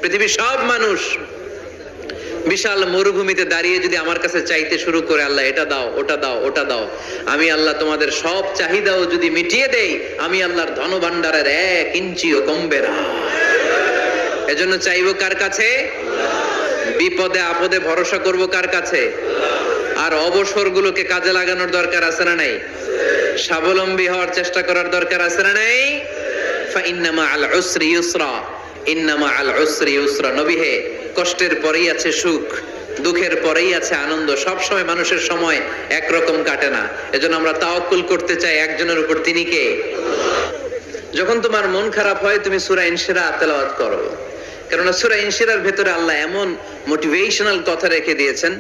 পৃথিবীর সব মানুষ বিশাল মরুভূমিতে দাঁড়িয়ে যদি আমার কাছে চাইতে শুরু করে, আল্লাহ এটা দাও, ওটা দাও, ওটা দাও, আমি আল্লাহ তোমাদের সব চাহিদাও যদি মিটিয়ে দেই, আমি আল্লাহর ধনভাণ্ডারের 1 ইঞ্চিও কমবে না। এজন্য চাইবো কার কাছে? বিপদে আপদে ভরসা করব কার কাছে? আর অবসরগুলোকে কাজে লাগানোর দরকার আছে না নাই? স্বাবলম্বী হওয়ার চেষ্টা করার দরকার আছে না নাই? ফাইন্না মাআল উসরি ইউসরা, ইন্না মাআল উসরি ইউসরা। নবী হে, কষ্টের পরেই আছে সুখ, দুঃখের পরেই আছে আনন্দ। সব সময় মানুষের সময় একরকম কাটে না। এজন্য আমরা তাওয়াক্কুল করতে চাই একজনের উপর, তিনি কে? যখন তোমার মন খারাপ হয় তুমি সূরা ইনশিরাহ তেলাওয়াত করো, কারণ সূরা ইনশিরাহর ভেতরে আল্লাহ এমন মোটিভেশনাল কথা রেখে দিয়েছেন,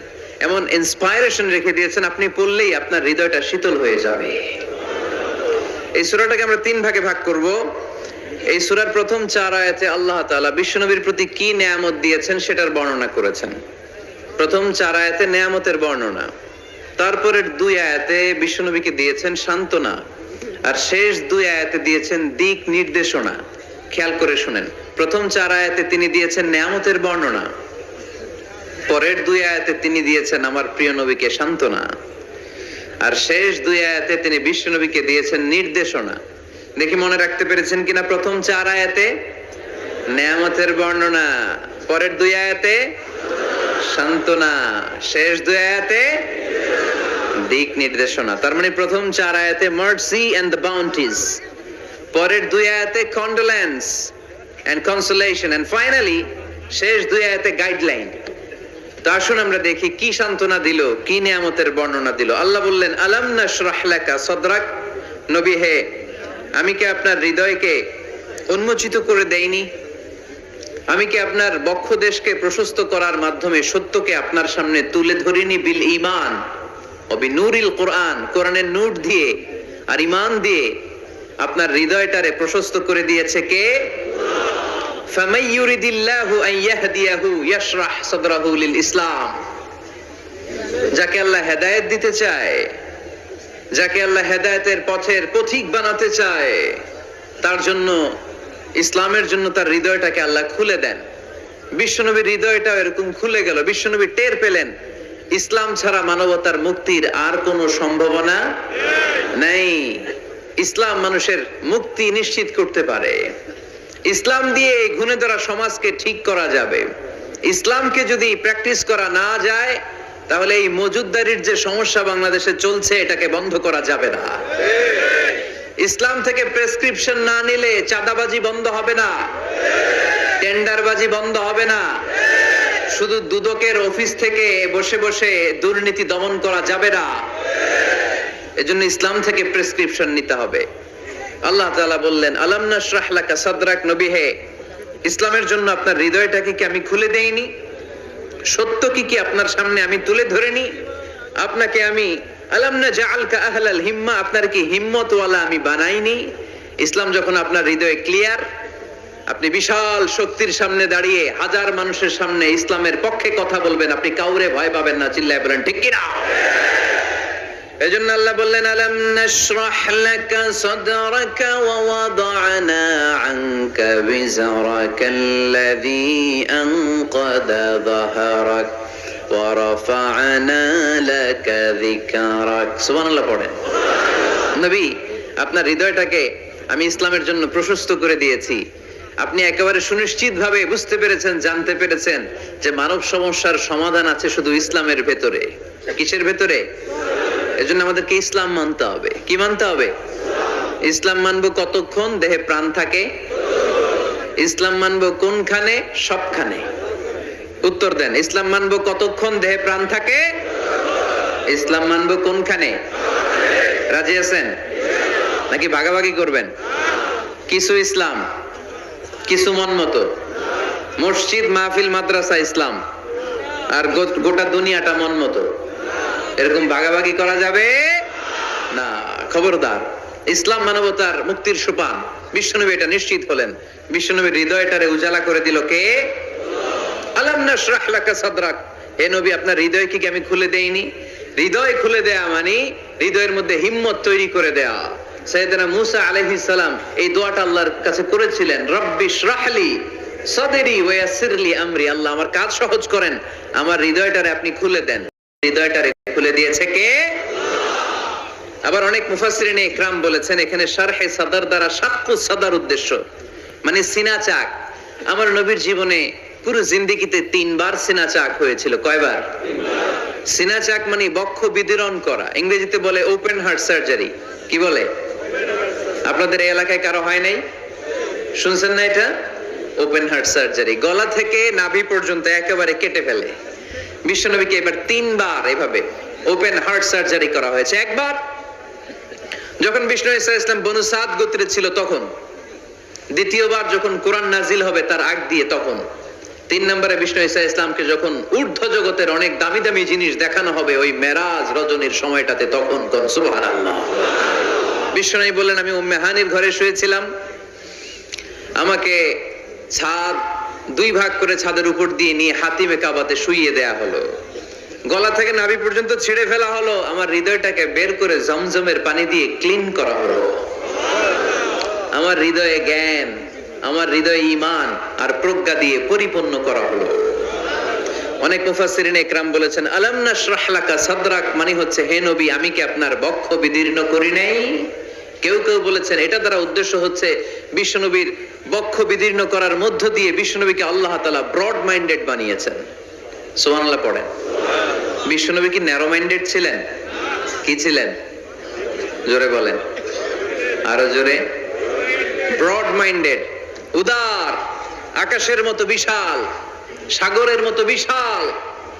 এমন ইন্সপায়ারেশন রেখে দিয়েছেন, আপনি পড়লেই আপনার হৃদয়টা শীতল হয়ে যাবে। এই সূরাটাকে আমরা 3 ভাগে ভাগ করব। এই সূরার প্রথম 4 আয়াতে আল্লাহ তাআলা বিশ্বনবীর প্রতি কি নেয়ামত দিয়েছেন সেটার বর্ণনা করেছেন। প্রথম 4 আয়াতে নেয়ামতের বর্ণনা, তারপরের 2 আয়াতে বিশ্বনবীকে দিয়েছেন সান্ত্বনা, আর শেষ 2 আয়াতে দিয়েছেন দিক নির্দেশনা। খেয়াল করে শুনেন, প্রথম 4 আয়াতে তিনি দিয়েছেন নেয়ামতের বর্ণনা, পরের 2 আয়াতে তিনি দিয়েছেন আমার প্রিয় নবীকে সান্ত্বনা, আর শেষ 2 আয়াতে তিনি বিশ্বনবীকে দিয়েছেন নির্দেশনা। দেখি মনে রাখতে পেরেছেন কিনা? প্রথম 4 আয়াতে নেয়ামতের বর্ণনা, পরের 2 আয়াতে সান্ত্বনা, শেষ 2 আয়াতে দিক নির্দেশনা। তার মানে প্রথম 4 আয়াতে মার্সি এন্ড দ্য বাউন্টিজ, পরের 2 আয়াতে condolence and consolation, and finally শেষ 2 আয়াতে গাইডলাইন। তো আসুন আমরা দেখি কি সান্ত্বনা দিল, কি নিয়ামতের বর্ণনা দিল। আল্লাহ বললেন, আলাম নাশরাহ লাকা সাদরাক। নবী হে, আমি কি আপনার হৃদয়কে উন্মোচিত করে দেইনি? আমি কি আপনার বক্ষদেশকে প্রশস্ত করার মাধ্যমে সত্যকে আপনার সামনে তুলে ধরিনি? বিল ঈমান ও বিনূরিল কুরআন, কোরআনের নূর দিয়ে আর ঈমান দিয়ে আপনার হৃদয়টারে প্রশস্ত করে দিয়েছে কে? ফামাই ইউরিদিল্লাহু আন ইয়াহদিয়াহু ইয়াশরাহ সাদরাহু লিল ইসলাম। যাকে আল্লাহ হেদায়েত দিতে চায়, যাকে আল্লাহ হেদায়েতের পথের পথিক বানাতে চায়, তার জন্য, ইসলামের জন্য তার হৃদয়টাকে আল্লাহ খুলে দেন। বিশ্বনবীর হৃদয়টাও এরকম খুলে গেল। বিশ্বনবী টের পেলেন ইসলাম ছাড়া মানবতার মুক্তির আর কোনো সম্ভাবনা নেই। ইসলাম মানুষের মুক্তি নিশ্চিত করতে পারে। ইসলাম দিয়ে এই ঘুণে ধরা সমাজকে ঠিক করা যাবে। ইসলামকে যদি প্র্যাকটিস করা না যায়, তাহলে এই মজুদদারির যে সমস্যা বাংলাদেশে চলছে, এটাকে বন্ধ করা যাবে না। ইসলাম থেকে প্রেসক্রিপশন না নিলে চাঁদাবাজি বন্ধ হবে না, টেন্ডারবাজি বন্ধ হবে না, শুধু দুদকের অফিস থেকে বসে বসে দুর্নীতি দমন করা যাবে না। এজন্য ইসলাম থেকে প্রেসক্রিপশন নিতে হবে। আল্লাহ তাআলা বললেন, আলাম নাশরাহ লাকা সাদরাক। নবী হে, ইসলামের জন্য আপনার হৃদয়টাকে কি আমি খুলে দেইনি? সত্য কি আপনার সামনে আমি তুলে ধরিনি? আপনাকে আমি আলাম নাজআলকা আহলাল হিম্মা, আপনার কি হিম্মতওয়ালা আমি বানাইনি? ইসলাম যখন আপনার হৃদয়ে ক্লিয়ার, আপনি বিশাল শক্তির সামনে দাঁড়িয়ে হাজার মানুষের সামনে ইসলামের পক্ষে কথা বলবেন, আপনি কাউরে ভয় পাবেন না। চিল্লায় বলেন ঠিক কিনা? এজন্য আল্লাহ বললেন, আলাম নাশরাহ লাকা সাদরাকা ওয়া ওয়াদা'না আনকা বিজরাকাল্লাযী আনকাদা যাহরাক ওয়া রাফা'না লাকা যিকরাক। সুবহানাল্লাহ পড়েন। নবী, আপনার হৃদয়টাকে আমি ইসলামের জন্য প্রশস্ত করে দিয়েছি। আপনি একেবারে সুনিশ্চিত ভাবে বুঝতে পেরেছেন, জানতে পেরেছেন যে মানব সমস্যার সমাধান আছে শুধু ইসলামের ভেতরে। কিসের ভেতরে? এজন্য আমাদেরকে ইসলাম মানতে হবে। কি মানতে হবে? ইসলাম মানবো কতক্ষণ দেহে প্রাণ থাকে? ইসলাম মানবো কোনখানে? সবখানে। উত্তর দেন, ইসলাম মানবো কতক্ষণ দেহে প্রাণ থাকে? ইসলাম মানবো কোনখানে? রাজি আছেন নাকি ভাগাভাগি করবেন? কিছু ইসলাম, কিছু মন মতো। মসজিদ, মাহফিল, মাদ্রাসা ইসলাম, আর গোটা দুনিয়াটা মন মতো। এরকম ভাগাভাগি করা যাবে না। খবরদার। ইসলাম মানবতার মুক্তির সোপান। বিশ্বনবী এটা নিশ্চিত হলেন। বিশ্বনবীর হৃদয়টারে উজালা করে দিল কে? আলাম নাশরাহ লাকা সাদরাক। হে নবী, আপনার হৃদয় কি আমি খুলে দেইনি? হৃদয় খুলে দেয়া মানে হৃদয়ের মধ্যে হিম্মত তৈরি করে দেয়া। সাইয়েদনা মূসা আলাইহিস সালাম এই দোয়াটা আল্লাহর কাছে করেছিলেন, রব্বি ইশরাহলি সাদরি ওয়া ইয়াসসিরলি আমরি, আল্লাহ আমার কাজ সহজ করেন, আমার হৃদয়টারে আপনি খুলে দেন। হৃদয়টারে খুলে দিয়েছে কে? আবার অনেক মুফাসসিরিনে ইকরাম বলেছেন এখানে শারহে সাদর দ্বারা শাক্কু সাদর উদ্দেশ্য, মানে সিনা চাক। আমার নবীর জীবনে পুরো জিন্দেগিতে 3 বার সিনা চাক হয়েছিল। কয়বার? সিনা চাক মানে বক্ষ বিদীর্ণ করা, ইংরেজিতে বলে ওপেন হার্ট সার্জারি। কি বলে? আপনাদের এই এলাকায় কারো হয় নাই? শুনছেন না এটা? ওপেন হার্ট সার্জারি, গলা থেকে নাভি পর্যন্ত একেবারে কেটে ফেলে। বিশ্বনবীকে এবার 3 বার এভাবে ওপেন হার্ট সার্জারি করা হয়েছে। একবার যখন বিষ্ণু ঈসা ইসলাম বনু সাদ গোত্রে ছিল তখন, দ্বিতীয়বার যখন কোরআন নাজিল হবে তার আগ দিয়ে তখন, 3 নম্বরে বিষ্ণু ঈসা ইসলামকে যখন ঊর্ধ্ব জগতের অনেক দামি দামি জিনিস দেখানো হবে ওই মেরাজ রজনীর সময়টাতে, তখন কোন সুবহানাল্লাহ। বিশ্বনবী বললেন আমি উম্মে হানির ঘরে শুয়েছিলাম, আমাকে ছাদ 2 ভাগ করে ছাদের উপর দিয়ে নিয়ে হাতিমে কাবাতে শুইয়ে দেয়া হলো, গলা থেকে নাভি পর্যন্ত ছিঁড়ে ফেলা হলো, আমার হৃদয়টাকে বের করে জমজমের পানি দিয়ে ক্লিন করা হলো, আমার হৃদয়ে জ্ঞান, আমার হৃদয়ে ঈমান আর প্রজ্ঞা দিয়ে পরিপূর্ণ করা হলো। অনেক মুফাসসিরিনে ইকরাম বলেছেন আলাম নাশরাহ লাকা সাদরাক মানে হচ্ছে হে নবী আমি কি আপনার বক্ষ বিদীর্ণ করি নাই? কেউ কেউ বলেছেন এটা দ্বারা উদ্দেশ্য হচ্ছে বিশ্বনবীর বক্ষ বিদীর্ণ করার মধ্য দিয়ে বিশ্বনবীকে আল্লাহ তাআলা ব্রড মাইন্ডেড বানিয়েছেন। সুবহানাল্লাহ পড়েন। বিশ্বনবী কি ন্যারো মাইন্ডেড ছিলেন? কি ছিলেন? জোরে বলেন, আরো জোরে। ব্রড মাইন্ডেড, উদার, আকাশের মতো বিশাল, সাগরের মতো বিশাল,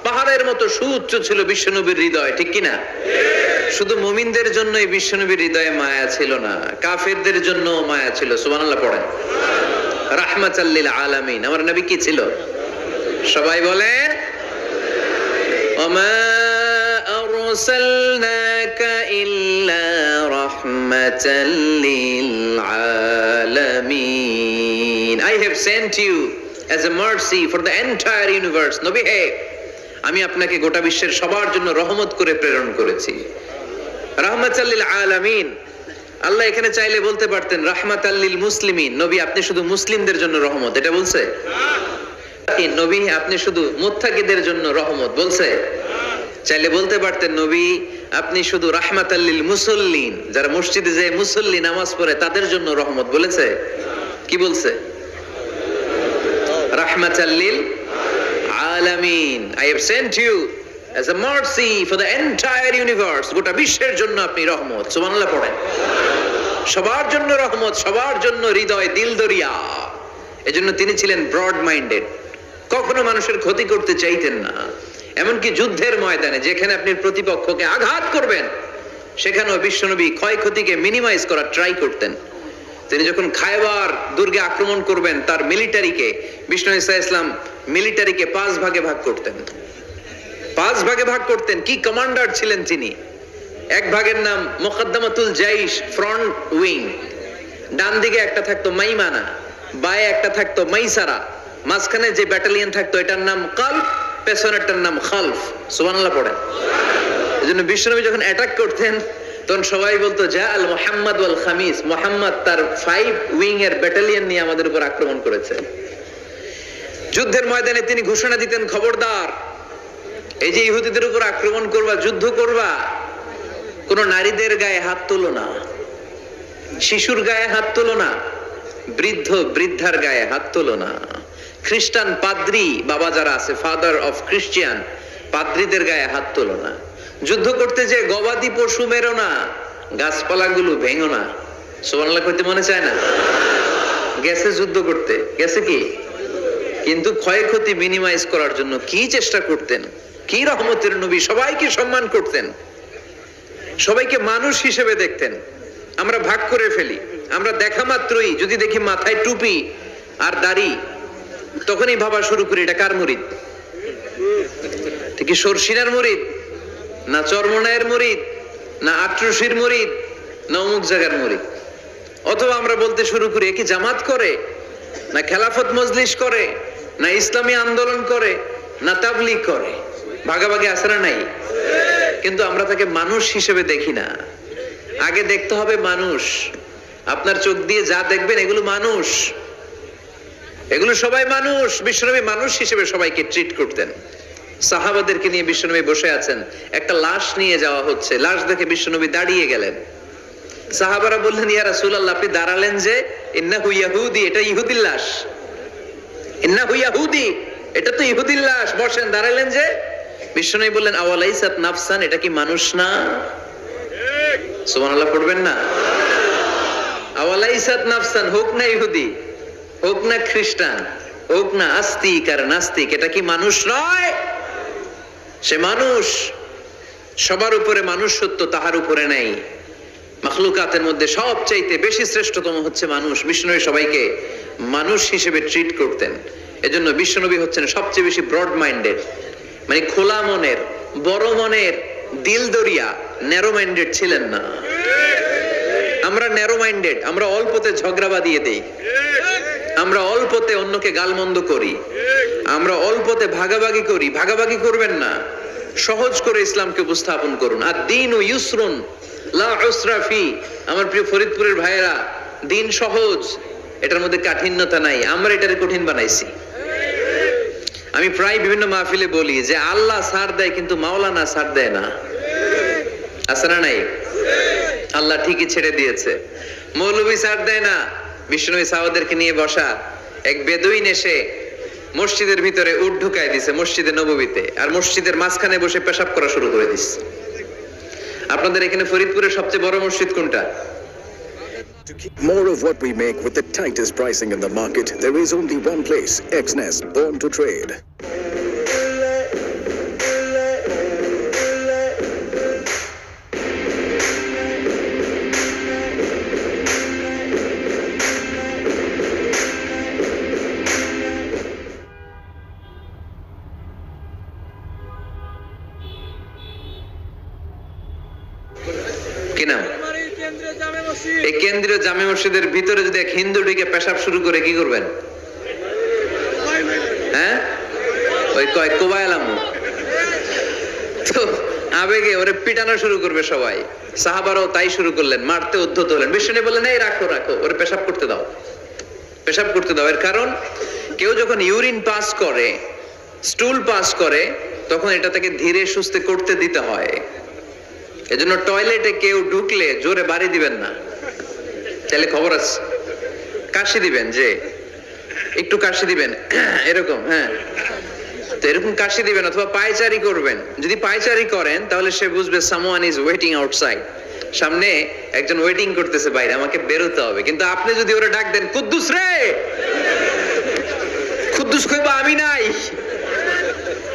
পাহাড়ের মতো সুউচ্চ ছিল বিশ্বনবীর হৃদয়, ঠিক কিনা? শুধু মুমিনদের জন্যই বিশ্বনবীর হৃদয়ে মায়া ছিল না, কাফেরদের জন্য মায়া ছিল। সুবহানাল্লাহ পড়েন। রাহমাতাল লিল আলামিন, আমার নবী কি ছিল? সবাই বলেন ওমা আরসালনাকা ইল্লা রাহমাতাল লিল আলামিন। I have sent you as a mercy for the entire universe. নবী হে, আমি আপনাকে গোটা বিশ্বের সবার জন্য রহমত করে প্রেরণ করেছি। রাহমাতাল লিল আলামিন, আল্লাহ এখানে চাইলে বলতে পারতেন রাহমাতাল লিল মুসলিমিন, নবী আপনি শুধু মুসলিমদের জন্য রহমত, এটা বলছে? নবী আপনি শুধু মুত্তাকিদের জন্য রহমত, বলছে? চাইলে বলতে পারতেন নবী আপনি শুধু রাহমাতাল লিল মুসাল্লিন, যারা মসজিদে যায় মুসল্লি নামাজ পড়ে তাদের জন্য রহমত, বলেছে? কি বলছে? রাহমাতাল লিল আলামিন, I have sent you as a mercy for the entire universe, গোটা বিশ্বের জন্য আপনি রহমত। সুবহানাল্লাহ পড়েন। সবার জন্য রহমত, সবার জন্য হৃদয় দিল দরিয়া। এজন্য তিনি ছিলেন ব্রড মাইন্ডেড, কখনো মানুষের ক্ষতি করতে চাইতেন না। এমনকি যুদ্ধের ময়দানে যেখানে আপনি প্রতিপক্ষকে আঘাত করবেন সেখানেও বিশ্বনবী ক্ষয়ক্ষতিকে মিনিমাইজ করার ট্রাই করতেন। তিনি যখন খায়বার দুর্গে আক্রমণ করবেন তার মিলিটারিকে, বিষ্ণু ঈসা ইসলাম মিলিটারিকে 5 ভাগে ভাগ করতেন। 5 ভাগে ভাগ করতেন। কি কমান্ডার ছিলেন তিনি! এক ভাগের নাম মুকদ্দমাতুল জাইশ, ফ্রন্ট উইং। ডান দিকে একটা থাকতো মাইমানা, বায়ে একটা থাকতো মাইসারা, মাঝখানে যে ব্যাটালিয়ন থাকতো এটার নাম কালব, পেছনেরটার নাম খালফ। সুবহানাল্লাহ পড়েন। এজন্য বিশ্বনবী যখন অ্যাটাক করতেন তখন সবাই বলতো যা আল মুহাম্মদ ওয়াল খামিস, মুহাম্মদ তার 5 উইং এর ব্যাটালিয়ন নিয়ে আমাদের উপর আক্রমণ করেছে। যুদ্ধের ময়দানে তিনি ঘোষণা দিতেন খবরদার, এই যে ইহুদিদের উপর আক্রমণ করবা, যুদ্ধ করবা, কোন নারীদের গায়ে হাত তোলো না, শিশুর গায়ে হাত তোলো না, বৃদ্ধ বৃদ্ধার গায়ে হাত তোলো না, খ্রিস্টান পাদ্রী বাবা যারা আছে, ফাদার অফ খ্রিস্টিয়ান, পাদ্রীদের গায়ে হাত তোলো না, যুদ্ধ করতে যে গবাদি পশু মেরো না, গাছপালাগুলো ভেঙো না। সুবহানাল্লাহ কইতে মনে চায় না? গেছে যুদ্ধ করতে, গেছে কি, কিন্তু ক্ষয়ক্ষতি মিনিমাইজ করার জন্য কি চেষ্টা করতেন! কি রহমতের নবী! সবাইকে সম্মান করতেন, সবাইকে মানুষ হিসেবে দেখতেন। আমরা ভাগ করে ফেলি, আমরা দেখা মাত্রই যদি দেখি মাথায় টুপি আর দাড়ি তখনই ভাবা শুরু করি এটা কার মুরিদ? কি সরসিনার মুরিদ, না চরমনায়ের মুরিদ, না আটরশির মুরিদ, না অমুক জায়গার মুরিদ? অথবা আমরা বলতে শুরু করি কি জামাত করে, না খেলাফত মজলিস করে, না ইসলামী আন্দোলন করে, না তাবলীগ করে। ভাগাভাগি আছে না নাই? কিন্তু আমরা তাকে মানুষ হিসেবে দেখি না। আগে দেখতে হবে মানুষ। আপনার চোখ দিয়ে যা দেখবেন এগুলো মানুষ। এগুলো সবাই মানুষ। বিশ্বনবী মানুষ হিসেবে সবাইকে ট্রিট করতেন। সাহাবাদেরকে নিয়ে বিশ্বনবী বসে আছেন, একটা লাশ নিয়ে যাওয়া হচ্ছে, লাশ দেখে বিশ্বনবী দাঁড়িয়ে গেলেন। সাহাবারা বললেন, ইয়া রাসূলুল্লাহ, আপনি দাঁড়ালেন যে? ইন্নাহু ইয়াহুদি, এটা ইহুদির লাশ। ইন্নাহু ইয়াহুদি, এটা তো ইহুদির লাশ, বসেন, দাঁড়ালেন যে? বিশ্বনবী বললেন, আওয়ালাইসাত নাফসান, এটা কি মানুষ না? সুবহানাল্লাহ পড়বেন না? আওয়ালাইসাত নাফসান, হোক না ইহুদি, হোক না খ্রিস্টান, হোক না আস্তিক আর নাস্তিক, এটা কি মানুষ নয়? সে মানুষ। সবার উপরে মানুষ সত্য, তাহার উপরে নাই। মাখলুকাতের মধ্যে সবচাইতে বেশি শ্রেষ্ঠতম হচ্ছে মানুষ। বিশ্বনবী সবাইকে মানুষ হিসেবে ট্রিট করতেন। এজন্য বিশ্বনবী হচ্ছেন সবচেয়ে বেশি ব্রড মাইন্ডেড, মানে খোলা মনের, বড় মনের, দিল দরিয়া, ন্যারো মাইন্ডেড ছিলেন না। আমরা ন্যারো মাইন্ডেড, আমরা অল্পতে ঝগড়া বাঁধিয়ে দেই, আমরা অল্পতে অন্যকে গালমন্দ করি, আমরা অল্পতে ভাগাভাগি করি। ভাগাভাগি করবেন না, সহজ করে ইসলামকে উপস্থাপন করুন। আর দ্বীনু ইউসরুন লা উসরা ফি। আমার প্রিয় ফরিদপুরের ভাইয়েরা, দিন সহজ, এটার মধ্যে কাঠিন্যতা নাই। আমরা এটারে কঠিন বানাইছি। আমি প্রায় বিভিন্ন মাহফিলে বলি যে আল্লাহ ছাড় দেয় কিন্তু মাওলানা ছাড় দেয় না। আছে না নাই? আল্লাহ ঠিকই ছেড়ে দিয়েছে, মৌলভী ছাড় দেয় না। বিশ্বনবী সাহাবাদেরকে নিয়ে বসা, এক বেদুইন এসে মসজিদের ভিতরে উট ঢুকায় দিছে, মসজিদে নববীতে, আর মসজিদের মাঝখানে বসে পেশাব করা শুরু করে দিচ্ছে। আপনাদের এখানে ফরিদপুরের সবচেয়ে বড় মসজিদ কোনটা? More of what we make with the tightest pricing in the market. There is only one place, Xnest, born to trade. কি নাম? এই কেন্দ্রীয় জামে মসজিদের ভিতরে যদি এক হিন্দু ঢুকে পেশাব শুরু করে কি করবেন? হ্যাঁ, ওই কয় কোবাইলামু তো আবেগে ওরে পিটানো শুরু করবে সবাই। সাহাবারাও তাই শুরু করলেন, মারতে উদ্ধত হলেন। বিষ্ণু বললেন, এই রাখো রাখো, ওরে পেশাব করতে দাও, পেশাব করতে দাও। এর কারণ কেউ যখন ইউরিন পাস করে, স্টুল পাস করে, তখন এটা তাকে ধীরে সুস্থে করতে দিতে হয়। এজন্য টয়লেটে কেউ ঢুকলে জোরে বাড়ি দিবেন না, তাহলে খবর আছে। কাশি দিবেন, যে একটু কাশি দিবেন এরকম, হ্যাঁ, তো এরকম কাশি দিবেন। অথবা পায়চারি করবেন, যদি পায়চারি করেন তাহলে সে বুঝবে সামওয়ান ইজ ওয়েটিং আউটসাইড, সামনে একজন ওয়েটিং করতেছে বাইরে, আমাকে বেরোতে হবে। কিন্তু আপনি যদি ওরে ডাক দেন, কুদ্দুস রে, কুদ্দুস কইবা আমি নাই,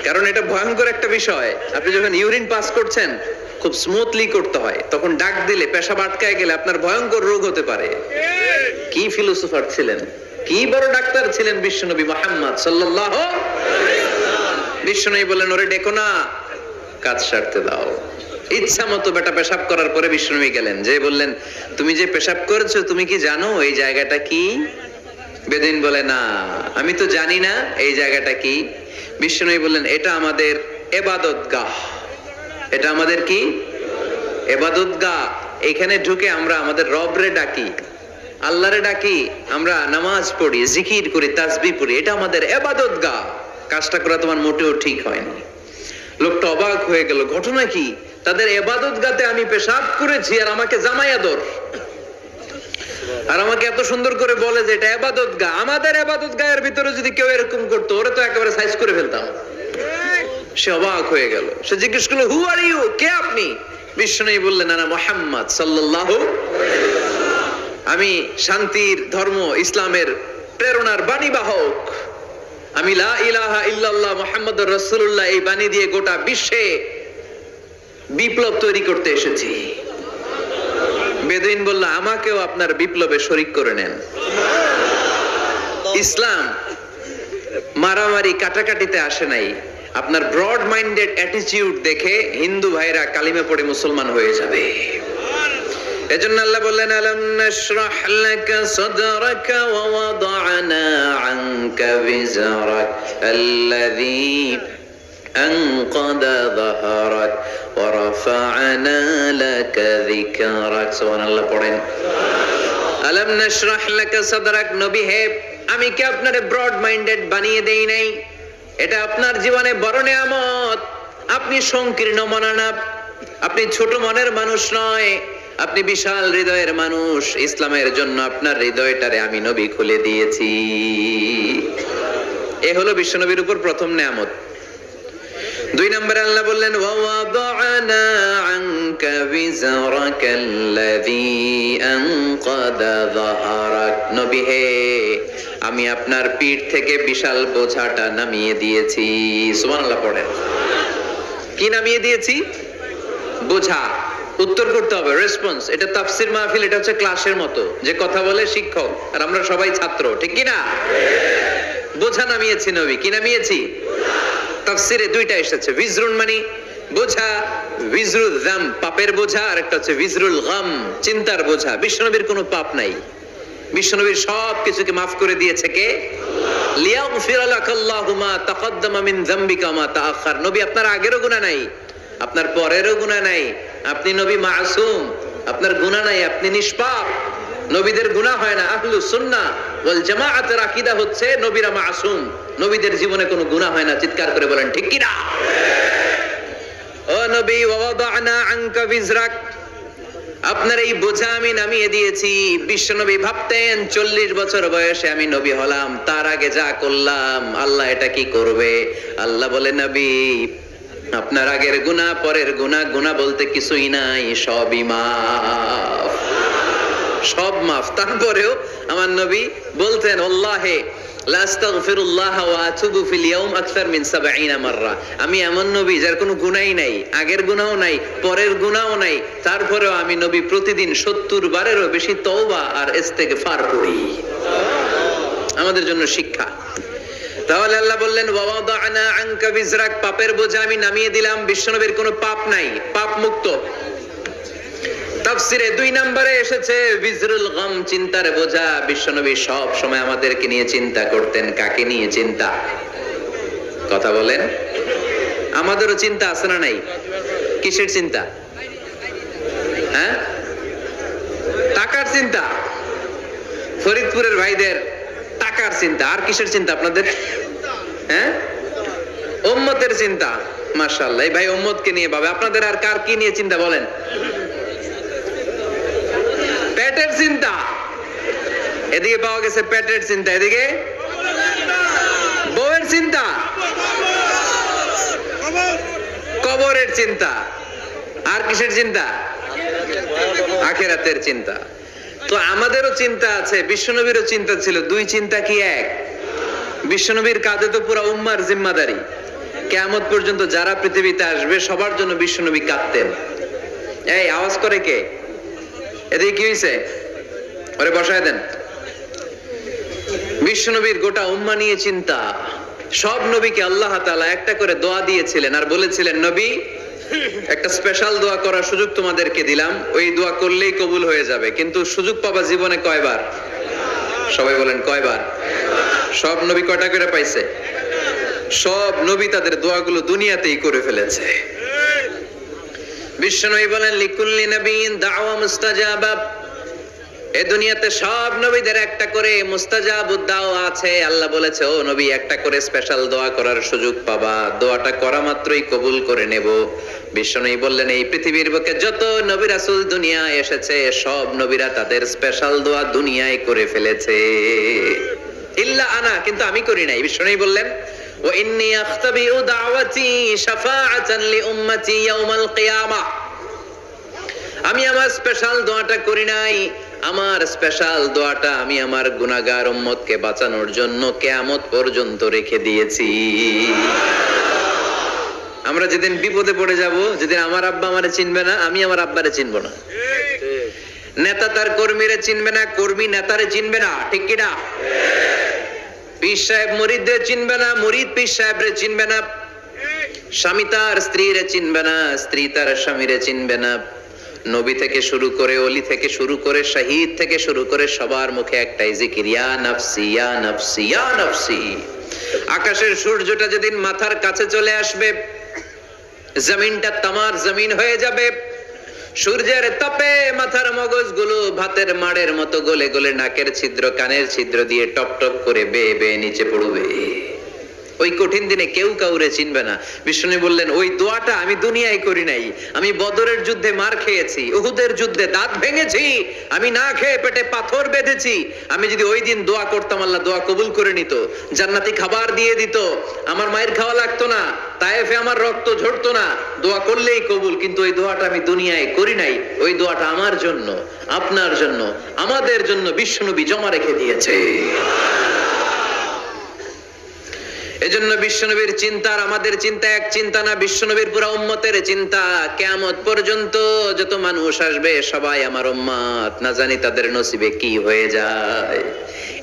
কারণ এটা ভয়ঙ্কর একটা বিষয়। আপনি যখন ইউরিন পাস করছেন খুব স্মুথলি করতে হয়, তখন ডাক দিলে পেশাব আটকায় গেলে আপনার ভয়ঙ্কর রোগ হতে পারে। কি ফিলোসোফার ছিলেন, কি বড় ডাক্তার ছিলেন বিশ্বনবী মুহাম্মদ সাল্লাল্লাহু আলাইহি ওয়াসাল্লাম। বিশ্বনবী বলেন, ওরে ডেকো না, কাজ সারতে দাও। ইচ্ছা মতো বেটা পেশাব করার পরে বিশ্বনবী গেলেন, যে বললেন, তুমি যে পেশাব করেছো তুমি কি জানো এই জায়গাটা কি? বেদুইন বলে, না আমি তো জানি না এই জায়গাটা কি। বিশ্বনবী বললেন, এটা আমাদের ইবাদতগাহ। এটা আমাদের কি? ইবাদতগাহ। এখানে ঢুকে আমরা আমাদের রবরে ডাকি, আল্লাহরে ডাকি, আমরা নামাজ পড়ি, জিকির করি, তাসবিহ পড়ি, এটা আমাদের ইবাদতগাহ। কাজটা করা তোমার মোটেও ঠিক হয়নি। লোকটা অবাক হয়ে গেল, ঘটনা কি? তাদের ইবাদতগাহতে আমি পেশাব করেছি আর আমাকে জামাই আদর, আর আমাকে এত সুন্দর করে বলে যে এটা ইবাদতগাহ। আমাদের ইবাদতগাহের ভিতরে যদি কেউ এরকম করতো, ওরে তো একেবারে সাইজ করে ফেলতাম। সে অবাক হয়ে গেল, সে জিজ্ঞেস করলো, হু আর ইউ, কে আপনি? বিশ্বনবী বললেন, আনা মুহাম্মদ সাল্লাল্লাহু আলাইহি ওয়াসাল্লাম, আমি শান্তির ধর্ম ইসলামের প্রেরণার বাণী বাহক। আমি লা ইলাহা ইল্লাল্লাহ মুহাম্মাদুর রাসূলুল্লাহ এই বাণী দিয়ে গোটা বিশ্বে বিপ্লব তৈরি করতে এসেছি। বেদুইন বলল, আমাকেও আপনার বিপ্লবে শরীক করে নেন। ইসলাম মারামারি কাটাকাটিতে আসে নাই। আপনার ব্রড মাইন্ডেড অ্যাটিটিউড দেখে হিন্দু ভাইরা কালিমা পড়ে মুসলমান হয়ে যাবে। এজন্য আল্লাহ বললেন, আলাম নাশরাহ লাকা সাদরাকা ওয়া ওয়াদা'না আনকা বিজরাক আল্লাযী আনকাদা যাহরাক ওয়া রাফা'না লাকা যিকরাক। সুবহানাল্লাহ পড়েন। আলাম নাশরাহ লাকা সাদরাক, নবী হে আমি কি আপনারে ব্রড মাইন্ডেড বানিয়ে দেই নাই? এটা আপনার জীবনে বড় নেয়ামত। আপনি সংকীর্ণ মনা না, আপনি ছোট মনের মানুষ নয়, আপনি বিশাল হৃদয়ের মানুষ। ইসলামের জন্য আপনার হৃদয়টারে আমি নবী খুলে দিয়েছি। এ হলো বিশ্বনবীর উপর প্রথম নেয়ামত। 2 নম্বরে আল্লাহ বললেন ওয়াদানা আনকা বিজরাকাল্লাযী আনকাদা যাহরাক। নবী হে, আমি আপনার পিঠ থেকে বিশাল বোঝাটা নামিয়ে দিয়েছি। সুবহানাল্লাহ পড়েন। কি নামিয়ে দিয়েছি? বোঝা। উত্তর করতে হবে, রেসপন্স। এটা তাফসীর মাহফিল, এটা হচ্ছে ক্লাসের মতো, যে কথা বলে শিক্ষক আর আমরা সবাই ছাত্র, ঠিক কি না? বোঝা নামিয়েছি নবী। কি নামিয়েছি? তাফসীরে 2টা এসেছে। বিজরুন মানে বোঝা, বিজরুল যাম পাপের বোঝা, আর একটা হচ্ছে বিজরুল গাম চিন্তার বোঝা। বিশ্বনবীর কোনো পাপ নাই, বিশ্বনবীর সব কিছুকে মাফ করে দিয়েছে কে? লিয়াগফির লাকাল্লাহু মা তাকদ্দামা মিন যামবিকা মা তাআখার। নবী আপনার আগেরও গুনাহ নাই, আপনার পরেরও গুনাহ নাই। আপনি নবী মাসুম, আপনার গুনাহ নাই, আপনি নিষ্পাপ। নবীদের গুনাহ হয় না। আহলুস সুন্নাহ ওয়াল জামাআতের আকীদা হচ্ছে নবীরা মাসুম, নবীদের জীবনে কোনো গুনাহ হয় না। চিৎকার করে বলেন ঠিক কি না? ও নবী, ওয়াদানা আনকা বিজরাক, আপনার এই বোঝা আমি নামিয়ে দিয়েছি। বিশ্বনবী ভাবতেন 40 বছর বয়সে আমি নবী হলাম, তার আগে যা করলাম আল্লাহ এটা কি করবে? আল্লাহ বলে নবী, আপনার আগের গুনাহ পরের গুনাহ, গুনাহ বলতে কিছুই নাই, সবই মাফ, সব মাফ। তারপরেও আমার নবী বলতেন আল্লাহে লা আস্তাগফিরুল্লাহ ওয়া আতুবু ফিল ইয়াউম আকসার মিন 70 মাররা। আমি এমন নবী যার কোনো গুনাহই নাই, আগের গুনাহও নাই, পরের গুনাহও নাই, তারপরেও আমি নবী প্রতিদিন 70 বারেরও বেশি তওবা আর ইস্তেগফার করি। আমাদের জন্য শিক্ষা। তাহলে আল্লাহ বললেন ওয়াদানা আনকা বিজরাক, পাপের বোঝা আমি নামিয়ে দিলাম। বিশ্বনবীর কোনো পাপ নাই, পাপ মুক্ত। তাফসীরে 2 নম্বরে এসেছে বিজরুল গাম চিন্তার বোঝা। বিশ্বনবী সব সময় আমাদেরকে নিয়ে চিন্তা করতেন। কাকে নিয়ে চিন্তা? কথা বলেন। আমাদেরও চিন্তা আছে না নাই? কিসের চিন্তা? হ্যাঁ, টাকার চিন্তা। ফরিদপুরের ভাইদের টাকার চিন্তা। আর কিসের চিন্তা আপনাদের? হ্যাঁ, উম্মতের চিন্তা। মাশাআল্লাহ, এই ভাই উম্মতকে নিয়ে ভাবে। আপনাদের আর কার কি নিয়ে চিন্তা বলেন? পেটের চিন্তা। এদিকে পাওয়া গেছে পেটের চিন্তা, এদিকে বউয়ের চিন্তা, কবরের চিন্তা। আর কিসের চিন্তা? আখিরাতের চিন্তা। তো আমাদেরও চিন্তা আছে, বিশ্বনবীরও চিন্তা ছিল। 2 চিন্তা কি এক? বিশ্বনবীর কাঁধে তো পুরো উম্মার জিম্মাদারি। কিয়ামত পর্যন্ত যারা পৃথিবীতে আসবে সবার জন্য বিশ্বনবী কাঁদতেন। এই আওয়াজ করে কে? এদিকে কি হইছে? ওরে বসায় দেন। বিশ্বনবীর গোটা উম্মাহ নিয়ে চিন্তা। সব নবীকে আল্লাহ তাআলা একটা করে দোয়া দিয়েছিলেন আর বলেছিলেন, নবী একটা স্পেশাল দোয়া করার সুযোগ তোমাদেরকে দিলাম, ওই দোয়া করলেই কবুল হয়ে যাবে। কিন্তু সুযোগ পাবা জীবনে কয়বার? সবাই বলেন কয়বার? সব নবী কয়টা করে পাইছে? সব নবী তাদের দোয়াগুলো দুনিয়াতেই করে ফেলেছে। বিশ্বনবী বলেন লিকুল্লি নবিয়্যিন দাওয়া মুস্তাজাবা। এই দুনিয়াতে সব নবীদের একটা করে মুস্তাজাবুদ দাওয়া আছে। আল্লাহ বলেছে, ও নবী একটা করে স্পেশাল দোয়া করার সুযোগ পাবা, দোয়াটা করা মাত্রই কবুল করে নেব। বিশ্বনবী বললেন, এই পৃথিবীর বুকে যত নবী রাসূল দুনিয়ায় এসেছে সব নবীরা তাদের স্পেশাল দোয়া দুনিয়ায় করে ফেলেছে, ইল্লা আনা, কিন্তু আমি করি নাই। বিশ্বনবী বললেন, ওয়া ইন্নী আখতাবিউ দাওয়াতি শাফাআতান লি উম্মতি ইয়াউমাল কিয়ামাহ। আমি আমার স্পেশাল দোয়াটা করি নাই, আমার স্পেশাল দোয়াটা আমি আমার গুনাহগার উম্মতকে বাঁচানোর জন্য কিয়ামত পর্যন্ত রেখে দিয়েছি। আমরা যেদিন বিপদে পড়ে যাব, যেদিন আমার আব্বা আমারে চিনবে না, আমি আমার আব্বারে চিনব না, নেতা তার কর্মীরে চিনবে না, কর্মী নেতারে চিনবে না, ঠিক কি না? পীর সাহেব মুরিদদের চিনবে না, মুরিদ পীর সাহেবরে চিনবে না, স্বামী তার স্ত্রীরে চিনবে না, স্ত্রী তার স্বামীরে চিনবে না। নবী থেকে শুরু করে, ওলি থেকে শুরু করে, শহীদ থেকে শুরু করে সবার মুখে একটাই জিকির, ইয়া নাফসি ইয়া নাফসি ইয়া নাফসি। আকাশের সূর্যটা যেদিন মাথার কাছে চলে আসবে, জমিনটা তামার জমিন হয়ে যাবে, সূর্যের তাপে মাথার মগজগুলো ভাতের মাড়ের মতো গলে গলে নাকের ছিদ্র কানের ছিদ্র দিয়ে টপ টপ করে বেয়ে বেয়ে নিচে পড়বে। ওই কঠিন দিনে কেউ কাউরে চিনবে না। বিষ্ণু বললেন ওই দোয়াটা আমি দুনিয়ায় করি নাই, আমি বদরের যুদ্ধে মার খেয়েছি, উহুদের যুদ্ধে দাঁত ভেঙেছি, আমি না খেয়ে পেটে পাথর বেঁধেছি। আমি যদি ওই দিন দোয়া করতাম আল্লাহ দোয়া কবুল করে নিত, জান্নাতি খাবার দিয়ে দিত, আমার মায়ের খাওয়া লাগতো না, তায়েফে আমার রক্ত ঝরতো না, দোয়া করলেই কবুল। কিন্তু ওই দোয়াটা আমি দুনিয়ায় করি নাই, ওই দোয়াটা আমার জন্য, আপনার জন্য, আমাদের জন্য বিশ্বনবী জমা রেখে দিয়েছে। এজন্য বিশ্বনবীর চিন্তা আর আমাদের চিন্তা এক চিন্তা না, বিশ্বনবীর পুরা উম্মতের চিন্তা। কিয়ামত পর্যন্ত যত মানুষ আসবে সবাই আমার উম্মত, না জানি তাদের নসিবে কি হয়ে যায়।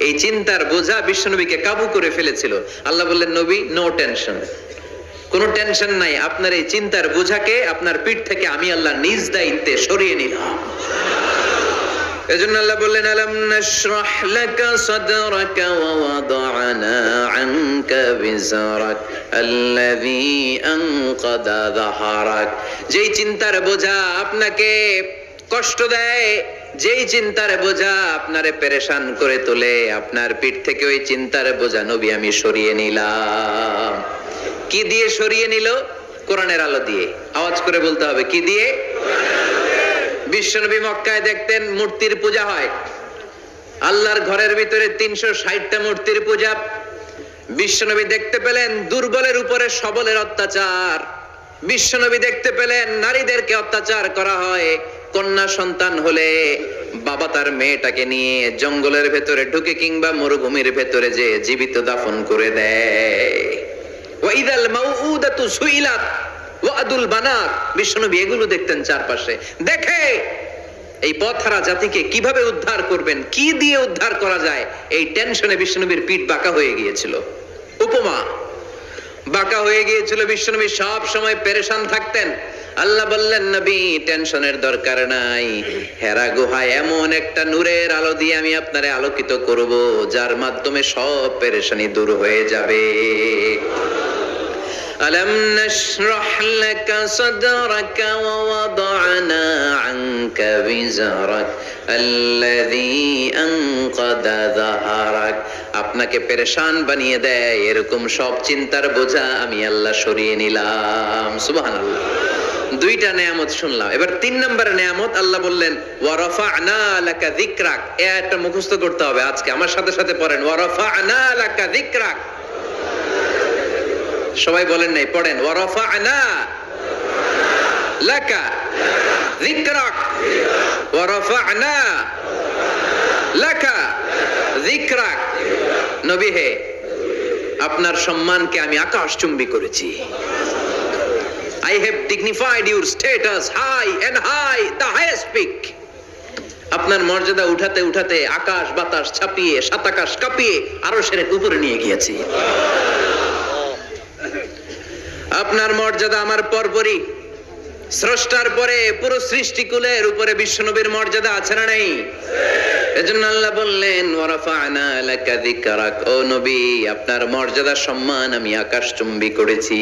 এই চিন্তার বোঝা বিশ্বনবীকে কাবু করে ফেলেছিল। আল্লাহ বললেন নবী নো টেনশন, কোনো টেনশন নাই, আপনার এই চিন্তার বোঝাকে আপনার পিঠ থেকে আমি আল্লাহ নিজ দায়িত্বে সরিয়ে নিলাম। এজন্য আল্লাহ বললেন আলাম নাশরাহ লাকা সাদরাকা ওয়া ওয়াদা'না আনকা বিজরাক আল্লাযী আনকাদা যাহরাক। যেই চিন্তার বোঝা আপনাকে কষ্ট দেয়, যেই চিন্তার বোঝা আপনারে পেরেশান করে তোলে, আপনার পিঠ থেকে ওই চিন্তার বোঝা নবী আমি সরিয়ে নিলাম। কি দিয়ে সরিয়ে নিল? কোরআনের আলো দিয়ে। আওয়াজ করে বলতে হবে কি দিয়ে? বিশ্বনবী মক্কায় দেখতেন মূর্তির পূজা হয়, আল্লাহর ঘরের ভিতরে 360টা মূর্তির পূজা। বিশ্বনবী দেখতে পেলেন দুর্বলের উপরে সবলের অত্যাচার, বিশ্বনবী দেখতে পেলেন নারীদেরকে অত্যাচার করা হয়। কন্যা সন্তান হলে বাবা তার মেয়েটাকে নিয়ে জঙ্গলের ভেতরে ঢুকে কিংবা মরুভূমির ভেতরে যে জীবিত দাফন করে দেয়। ওয়াইদাল মাউউদাতু সুইলাত ওয়াদুল বানাত। বিশ্বনবী এগুলো দেখতেন চারপাশে, দেখে এই পথহারা জাতিকে কিভাবে উদ্ধার করবেন, কি দিয়ে উদ্ধার করা যায়, এই টেনশনে বিশ্বনবীর পিঠ বাঁকা হয়ে গিয়েছিল। উপমা বাঁকা হয়ে গিয়েছিল, বিশ্বনবী সব সময় পেরেশান থাকতেন। আল্লাহ বললেন নবী টেনশনের দরকার নাই, হেরা গুহায় এমন একটা নূরের আলো দিয়ে আমি আপনারে আলোকিত করব যার মাধ্যমে সব পেরেশানি দূর হয়ে যাবে। ألم نشرح لك صدرك ووضعنا عنك وزرك الذي أنقض ظهرك। আপনাকে পেরেশান বানিয়ে দেয় এরকম সব চিন্তার বোঝা আমি আল্লাহ সরিয়ে নিলাম। সুবহানাল্লাহ। দুইটা নেয়ামত শুনলাম, এবার 3 নম্বরের নেয়ামত আল্লাহ বললেন ওয়া রাফা'না লাকা যিকরাক। এটা মুখস্থ করতে হবে আজকে, আমার সাথে সাথে পড়েন ওয়া রাফা'না লাকা যিকরাক। সবাই বলেন নাই, পড়েন ওয়া রাফা'না লাকা যিকরাক ওয়া রাফা'না লাকা যিকরাক। নবী হে, আপনার সম্মানকে আমি আকাশচুম্বী করেছি। I have dignified your status high and high, the highest peak. আপনার মর্যাদা উঠাতে উঠাতে আকাশ বাতাস ছাপিয়ে সাত আকাশ কাঁপিয়ে আরশের উপরে নিয়ে গিয়েছি। আপনার মর্যাদা আমার পরপরই, স্রষ্টার পরে পুরো সৃষ্টিকুলের উপরে বিশ্বনবীর মর্যাদা আছে না নাই? এজন্য আল্লাহ বললেন ওয়া রাফা'না লাকা যিকরাক। ও নবী, আপনার মর্যাদা সম্মান আমি আকাশচুম্বী করেছি।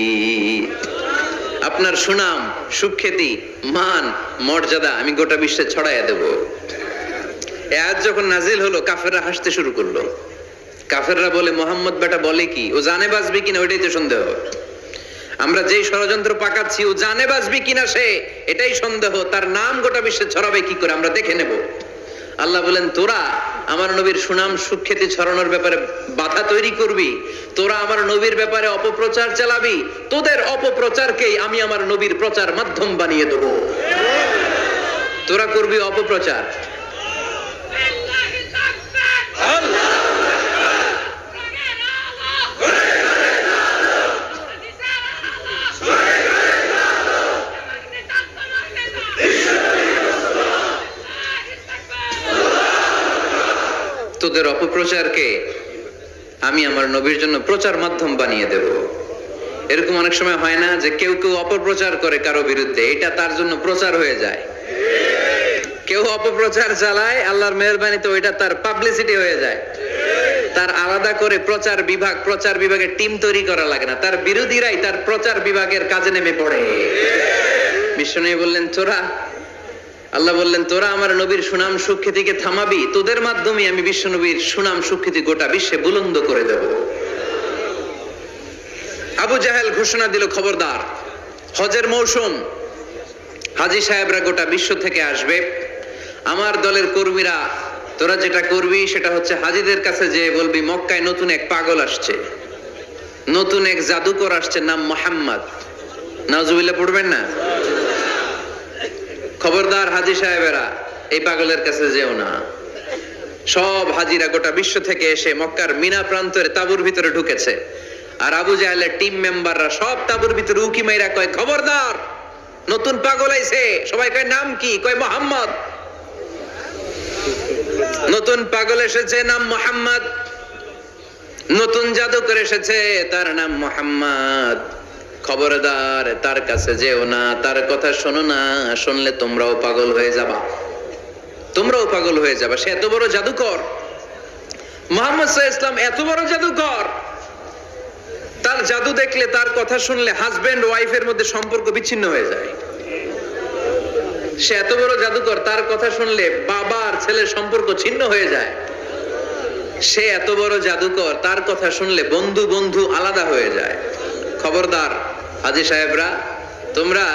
আপনার সুনাম সুখ্যাতি মান মর্যাদা আমি গোটা বিশ্বে ছড়াইয়া দেব। এই আয়াত যখন নাজিল হলো কাফেররা হাসতে শুরু করলো। কাফেররা বলে মোহাম্মদ বেটা বলে কি, ও জানে বাঁচবে কিনা ওইটাই তো সন্দেহ। আমরা যেই ষড়যন্ত্র পাকাচ্ছি ও জানে বাঁচবে কিনা সে এটাই সন্দেহ, তার নাম গোটা বিশ্বে ছড়াবে কি করে আমরা দেখে নেব। আল্লাহ বলেন তোরা আমার নবীর সুনাম সুখ্যাতি ছড়ানোর ব্যাপারে বাধা তৈরি করবি, তোরা আমার নবীর ব্যাপারে অপপ্রচার চালাবি, তোদের অপপ্রচারকেই আমি আমার নবীর প্রচার মাধ্যম বানিয়ে দেব। তোরা করবি অপপ্রচার। তোদের অপপ্রচারকে আমি আমার নবীর জন্য প্রচার মাধ্যম বানিয়ে দেব। এরকম অনেক সময় হয় না যে কেউ কেউ অপপ্রচার করে কারো বিরুদ্ধে, এটা তার জন্য প্রচার হয়ে যায়। কেউ অপপ্রচার চালায়, আল্লাহর মেহেরবানিতে ওইটা তার পাবলিসিটি হয়ে যায়। তার আলাদা করে প্রচার বিভাগের টিম তৈরি করা লাগে না, তার বিরোধীরাই তার প্রচার বিভাগের কাজে নেমে পড়ে। বিষ্ণু বললেন তোরা আল্লাহ বললেন, তোরা আমার নবীর সুনাম সুখ্যাতিকে থামাবি, তোদের মাধ্যমে আমি বিশ্ব নবীর সুনাম সুখ্যাতি গোটা বিশ্বে বুলন্দ করে দেব। আবু জাহেল ঘোষণা দিল, খবরদার, হজের মৌসুম, হাজী সাহেবরা গোটা বিশ্ব থেকে আসবে, আমার দলের কর্মীরা তোরা যেটা করবি সেটা হচ্ছে হাজীদের কাছে যে বলবি মক্কায় নতুন এক পাগল আসছে, নতুন এক জাদুকর আসছে, নাম মোহাম্মদ। নাউজুবিল্লাহ পড়বেন না? খবরদার হাজী সাহেবেরা, এই পাগলের কাছে যেও না। সব হাজিরা গোটা বিশ্ব থেকে এসে মক্কার মিনা প্রান্তরে তাঁবুর ভিতরে ঢুকেছে, আর আবু জাহেলের টিম মেম্বাররা সব তাঁবুর ভিতরে উকি মাইরা কয়, খবরদার, নতুন পাগল আইছে। সবাই কয়, নাম কি? কয়, মোহাম্মদ। নতুন পাগল এসেছে, নাম মোহাম্মদ। নতুন জাদুকর এসেছে, তার নাম মোহাম্মদ। খবরদার, তার কাছে যেও না, তার কথা শোনো না, শুনলে তোমরাও পাগল হয়ে যাবা, তোমরাও পাগল হয়ে যাবা। সে এত বড় জাদুকর, মুহাম্মদ সাল্লাল্লাহু আলাইহি ওয়াসাল্লাম এত বড় জাদুকর, তার জাদু দেখলে, তার কথা শুনলে হাজবেন্ড ওয়াইফের মধ্যে সম্পর্ক বিচ্ছিন্ন হয়ে যায়। সে এত বড় জাদুকর, তার কথা শুনলে বাবা আর ছেলের সম্পর্ক ছিন্ন হয়ে যায়। সে এত বড় জাদুকর, তার কথা শুনলে বন্ধু বন্ধু আলাদা হয়ে যায়। খবরদার হাজী সাহেবরা, তোমরা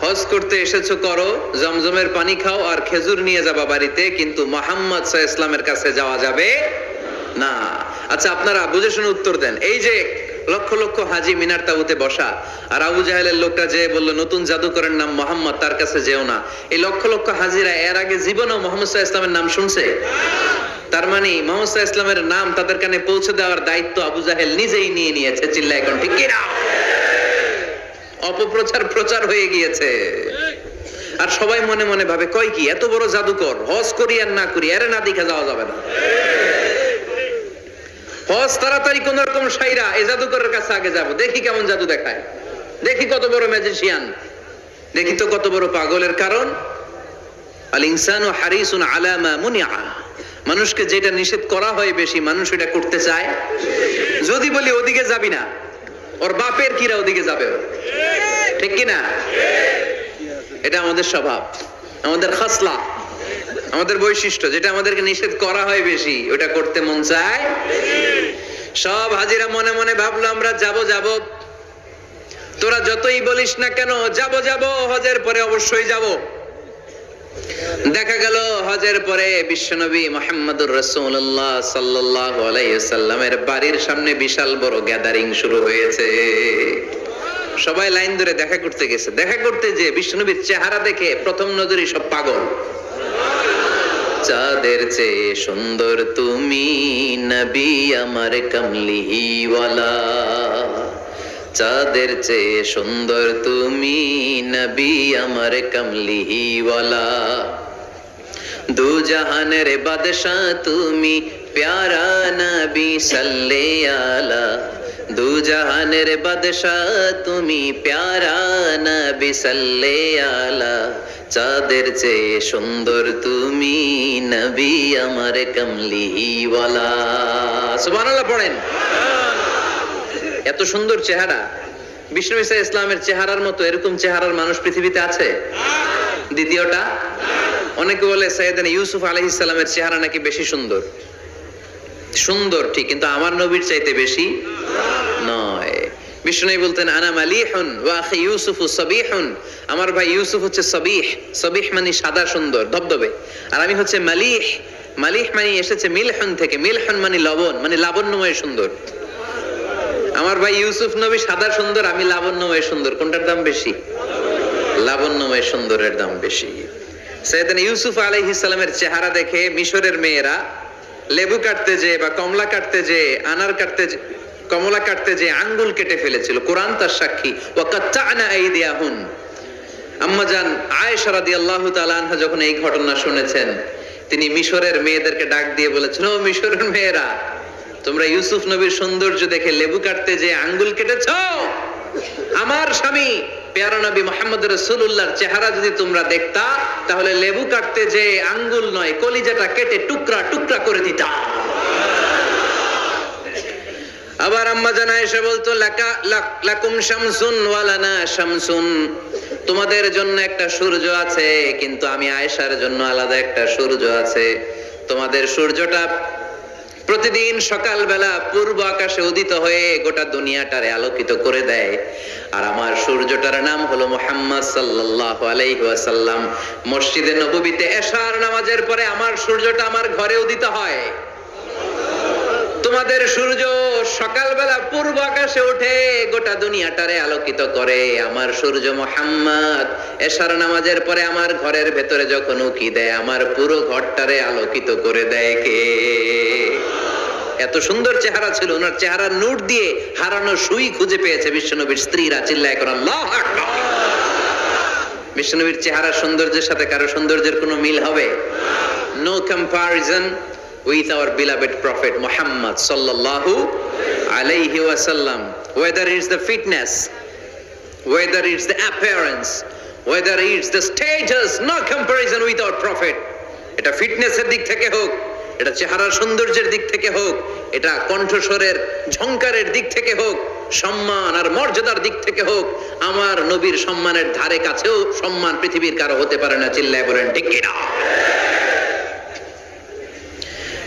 হজ করতে এসেছো, করো, জমজমের পানি খাও আর খেজুর নিয়ে যাবা বাড়িতে, কিন্তু মুহাম্মদ সাল্লাল্লাহু আলাইহি ওয়াসাল্লামের কাছে যাওয়া যাবে না। আচ্ছা, আপনারা বুঝে শুনে উত্তর দেন। এই যে লক্ষ লক্ষ হাজী মিনার তাবুতে বসা, আর আবু জাহেলের লোকটা যে বলল নতুন জাদুকরের নাম মোহাম্মদ, তার কাছে যেও না, এই লক্ষ লক্ষ হাজীরা এর আগে জীবনেও মুহাম্মদ সাল্লাল্লাহু আলাইহি ওয়াসাল্লামের নাম শুনছে? তার মানে মুহাম্মদ সাল্লাল্লাহু আলাইহি ওয়াসাল্লামের নাম তাদের কানে পৌঁছে দেওয়ার দায়িত্ব আবু জাহেল নিজেই নিয়ে নিয়েছে। চিল্লায় এখন ঠিক কিনা? অপপ্রচার প্রচার হয়ে গিয়েছে। আর সবাই মনে মনে ভাবে, কয় কি, এত বড় জাদুকর, হজ করি আর না করি, এর না দেখে যাওয়া যাবে না। হজ তাড়াতাড়ি কোন রকম সাইরা এই জাদুকরের কাছে আগে যাব, দেখি কেমন জাদু দেখায়, দেখি কত বড় ম্যাজিশিয়ান, দেখি তো কত বড় পাগলের। কারণ আল ইনসানু হারিসুন আলা মা মুনিআ, মানুষকে যেটা নিষেধ করা হয় বেশি, মানুষ এটা করতে চায়। যদি বলি ওদিকে যাবি না, ওর বাপের কিরা ওদিকে যাবে, ঠিক কি না? এটা আমাদের স্বভাব, আমাদের খাসলা, আমাদের বৈশিষ্ট্য। যেটা আমাদেরকে নিষেধ করা হয় বেশি, ওটা করতে মন চায়। সব হাজিরা মনে মনে ভাবলো, আমরা যাব যাব, তোরা যতই বলিস না কেন, যাব যাব, হজের পরে অবশ্যই যাব। দেখা গেল হজের পরে বিশ্বনবী মুহাম্মদুর রাসূলুল্লাহ সাল্লাল্লাহু আলাইহি ওয়াসাল্লামের বাড়ির সামনে বিশাল বড় গ্যাদারিং শুরু হয়েছে। সবাই লাইন ধরে দেখা করতে গেছে। দেখা করতে যে বিশ্বনবীর চেহারা দেখে প্রথম নজরেই সব পাগল। চাঁদের চেয়ে সুন্দর তুমি নবী আমার কামলিওয়ালা, চাঁদের চেয়ে সুন্দর তুমি নবী আমার কামলিওয়ালা, দু জাহানের বাদশাহ তুমি প্যারা নবী সাল্লে আলা, দু জাহানের বাদশাহ তুমি প্যারা নবী সাল্লে আলা, চাঁদের চেয়ে সুন্দর তুমি নবী আমার কামলিওয়ালা। সুবহানাল্লাহ পড়েন। এত সুন্দর চেহারা, বিষ্ণু ঈসা ইসলামের চেহারার মতো এরকম চেহারার মানুষ পৃথিবীতে আছে? দ্বিতীয়টা, অনেকে বলে সাইয়েদনা ইউসুফ আলাইহিস সালামের চেহারা নাকি বেশি সুন্দর। সুন্দর ঠিক, কিন্তু আমার নবীর চাইতে বেশি নয়। বিষ্ণু বলতেন, আনা মালিহুন ওয়া আখি ইউসুফু সাবিহুন, আমার ভাই ইউসুফ হচ্ছে সাবিহ, সাবিহ মানে সাদা সুন্দর ধবধবে, আর আমি হচ্ছে মালিহ, মালিহ মানে এসেছে মিলহুন থেকে, মিলহুন মানে লবণ, মানে লাবণ্যময় সুন্দর। আমার ভাই ইউসুফ নবী সাদা সুন্দর, আমি লাবণ্যময় সুন্দর। কোনটার দাম বেশি? লাবণ্যময় সুন্দরের দাম বেশি। সাইয়েদনা ইউসুফ আলাইহিস সালামের চেহারা দেখে মিশরের মেয়েরা লেবু কাটতে যে বা কমলা কাটতে যে, আনার কাটতে যে, কমলা কাটতে যে আঙ্গুল কেটে ফেলেছিল। কোরআন তার সাক্ষী। ওয়া কাত্তা'না আইদিয়াহুন। আম্মা জান আয়েশা রাদিয়াল্লাহু তাআলা আনহা যখন এই ঘটনা শুনেছেন, তিনি মিশরের মেয়েদেরকে ডাক দিয়ে বলেছেন, ও মিশরের মেয়েরা, তোমরা ইউসুফ নবীর সৌন্দর্য দেখে লেবু কাটতে যে আঙ্গুল কেটেছ, আমার স্বামী প্যারা নবী মুহাম্মদ রাসূলুল্লাহর চেহারা যদি তোমরা দেখতা, তাহলে লেবু কাটতে যে আঙ্গুল নয়, কলিজাটা কেটে টুকরা টুকরা করে দিতা। আবার আম্মা জান আয়েশা বলতো লাকুম শামসুন ওয়া লানা শামসুন, তোমাদের জন্য একটা সূর্য আছে কিন্তু আমি আয়েশার জন্য আলাদা একটা সূর্য আছে। তোমাদের সূর্যটা প্রতিদিন সকালবেলা পূর্ব আকাশে উদিত হয়ে গোটা দুনিয়াটারে আলোকিত করে দেয়, আর আমার সূর্যটার নাম হলো মুহাম্মদ সাল্লাল্লাহু আলাইহি ওয়াসাল্লাম। মসজিদে নববীতে এশার নামাজের পরে আমার সূর্যটা আমার ঘরে উদিত হয়। তোমাদের সূর্য সকালবেলা পূর্ব আকাশে উঠে গোটা দুনিয়াটারে আলোকিত করে, আমার সূর্য মুহাম্মদ এশার নামাজের পরে আমার ঘরের ভেতরে যখন উকি দেয় আমার পুরো ঘরটারে আলোকিত করে দেয় কে? এত সুন্দর চেহারা ছিল, ওনার চেহারার নূর দিয়ে হারানো সুই খুঁজে পেয়েছে বিশ্বনবীর স্ত্রীরা। চিল্লায় করে আল্লাহু আকবার। বিশ্বনবীর চেহারার সৌন্দর্যের সাথে কারো সৌন্দর্যের কোনো মিল হবে? No comparison with our beloved prophet Muhammad sallallahu alayhi wasallam. Whether it's the fitness, whether it's the appearance, whether it's the status, no comparison with our prophet. এটা ফিটনেসের দিক থেকে হোক, এটা চেহারার সৌন্দর্যের দিক থেকে হোক, এটা কণ্ঠস্বরের ঝংকারের দিক থেকে হোক, সম্মান আর মর্যাদার দিক থেকে হোক, আমার নবীর সম্মানের ধারে কাছেও সম্মান পৃথিবীর কারো হতে পারে না। চিল্লায় বলেন ঠিক কিনা?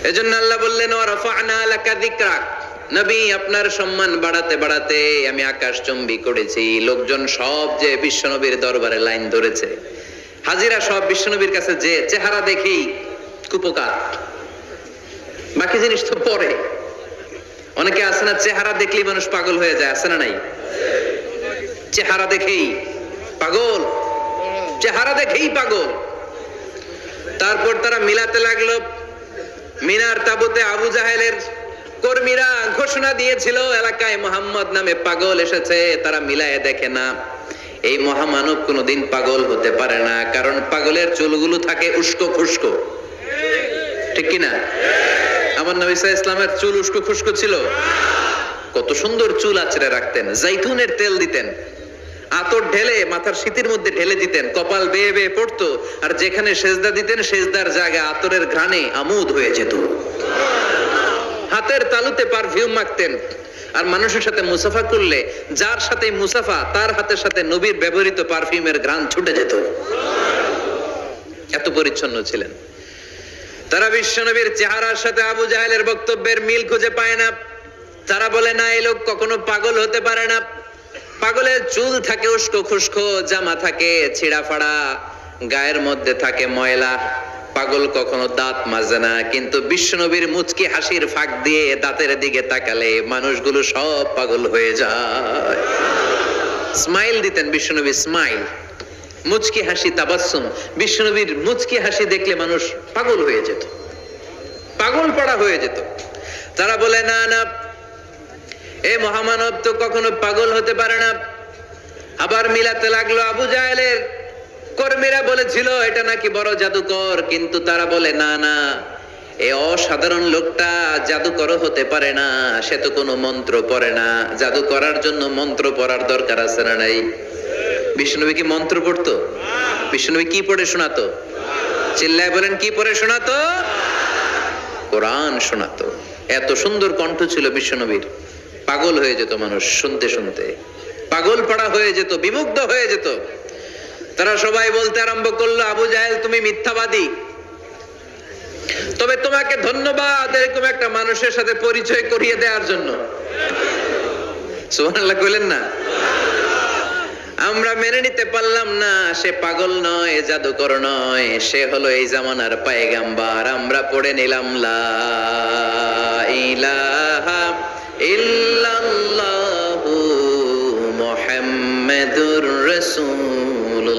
এজন্য আল্লাহ বললেন ওয়ারাফা'না লাকা যিকরাক, নবী আপনার সম্মান বাড়াতে বাড়াতে আমি আকাশচুম্বী করেছি। লোকজন সব যে বিশ্বনবীর দরবারে লাইন ধরেছে, হাজিরা সব বিশ্বনবীর কাছে যে চেহারা দেখেই কুপকার, বাকি জিনিস তো পরে। অনেকে আছে না চেহারা দেখলেই মানুষ পাগল হয়ে যায়, আছে না নাই? চেহারা দেখেই পাগল, চেহারা দেখেই পাগল। তারপর তারা মিলাতে লাগলো। মিনার তাবুতে আবু জাহেলের কর্মীরা ঘোষণা দিয়েছিল এলাকায় মুহাম্মদ নামে পাগল এসেছে। তারা মিলায়ে দেখে না, এই মহামানব কোনোদিন পাগল হতে পারে না, কারণ পাগলের চুলগুলো থাকে উস্কো খুস্কো, ঠিক কিনা? আমার নবী সাল্লাল্লাহু আলাইহি ওয়াসাল্লামের চুল উস্কো খুস্কো ছিল? কত সুন্দর চুল আঁচড়ে রাখতেন, জাইতুনের তেল দিতেন, আতর ঢেলে মাথার শীতের মধ্যে ঢেলে দিতেন, কপাল বেয়ে বেয়ে পড়তো, আর যেখানে সেজদা দিতেন সেজদার জায়গা আতরের ঘ্রাণে আমোদ হয়ে যেত। হাতের তালুতে পারফিউম মাখতেন, আর মানুষের সাথে মুসাফা করলে যার সাথে মুসাফা তার হাতের সাথে নবীর ব্যবহৃত পারফিউমের ঘ্রাণ ছুটে যেত। এত পরিচ্ছন্ন ছিলেন তারা। বিশ্বনবীর চেহারার সাথে আবু জাহেলের বক্তব্যের মিল খুঁজে পায় না। তারা বলে না, এই লোক কখনো পাগল হতে পারে না। পাগলের চুল থাকে উস্কো খুস্কো, জামা থাকে ছিঁড়া ফাড়া, গায়ের মধ্যে থাকে ময়লা। পাগল কখনো দাঁত মাজে না, কিন্তু বিশ্বনবীর মুচকি হাসির ফাঁক দিয়ে দাঁতের দিকে তাকালে মানুষগুলো সব পাগল হয়ে যায়। স্মাইল দিতেন বিশ্বনবী, স্মাইল, মুচকি হাসি, তাবাসসুম। বিশ্বনবীর মুচকি হাসি দেখলে মানুষ পাগল হয়ে যেত, পাগল পড়া হয়ে যেত। তারা বলে না না, এ মহামানব তো কখনো পাগল হতে পারে না। আবার মিলাতে লাগলো। আবু জাহেলের কর্মীরা বলেছিল এটা নাকি বড় জাদুকর, কিন্তু তারা বলে না না, এই অসাধারণ লোকটা জাদুকর হতে পারে না, সে তো কোনো মন্ত্র পড়ে না। জাদু করার জন্য মন্ত্র পড়ার দরকার আছে না নাই? বিষ্ণুনবী কি মন্ত্র পড়তো? বিষ্ণুনবী কি পড়ে শোনাতো? চিল্লায় বলেন, কি পড়ে শোনাতো? কোরআন শোনাতো। এত সুন্দর কণ্ঠ ছিল বিশ্বনবীর, পাগল হয়ে যেত মানুষ শুনতে শুনতে, পাগল পাড়া হয়ে যেত, বিমুগ্ধ হয়ে যেত। তারা সবাই বলতে আরম্ভ করলো, আবু জাহেল তুমি মিথ্যাবাদী, তবে তোমাকে ধন্যবাদ এরকম একটা মানুষের সাথে পরিচয় করিয়ে দেওয়ার জন্য। সুবহানাল্লাহ কইলেন না? আমরা মেনে নিতে পারলাম না সে পাগল নয়, জাদুকর নয়, সে হলো এই জামানার পয়গম্বর। আমরা পড়ে নিলাম লা ইলাহা ইল্লাল্লাহু মুহাম্মাদুর রাসূলুল্লাহ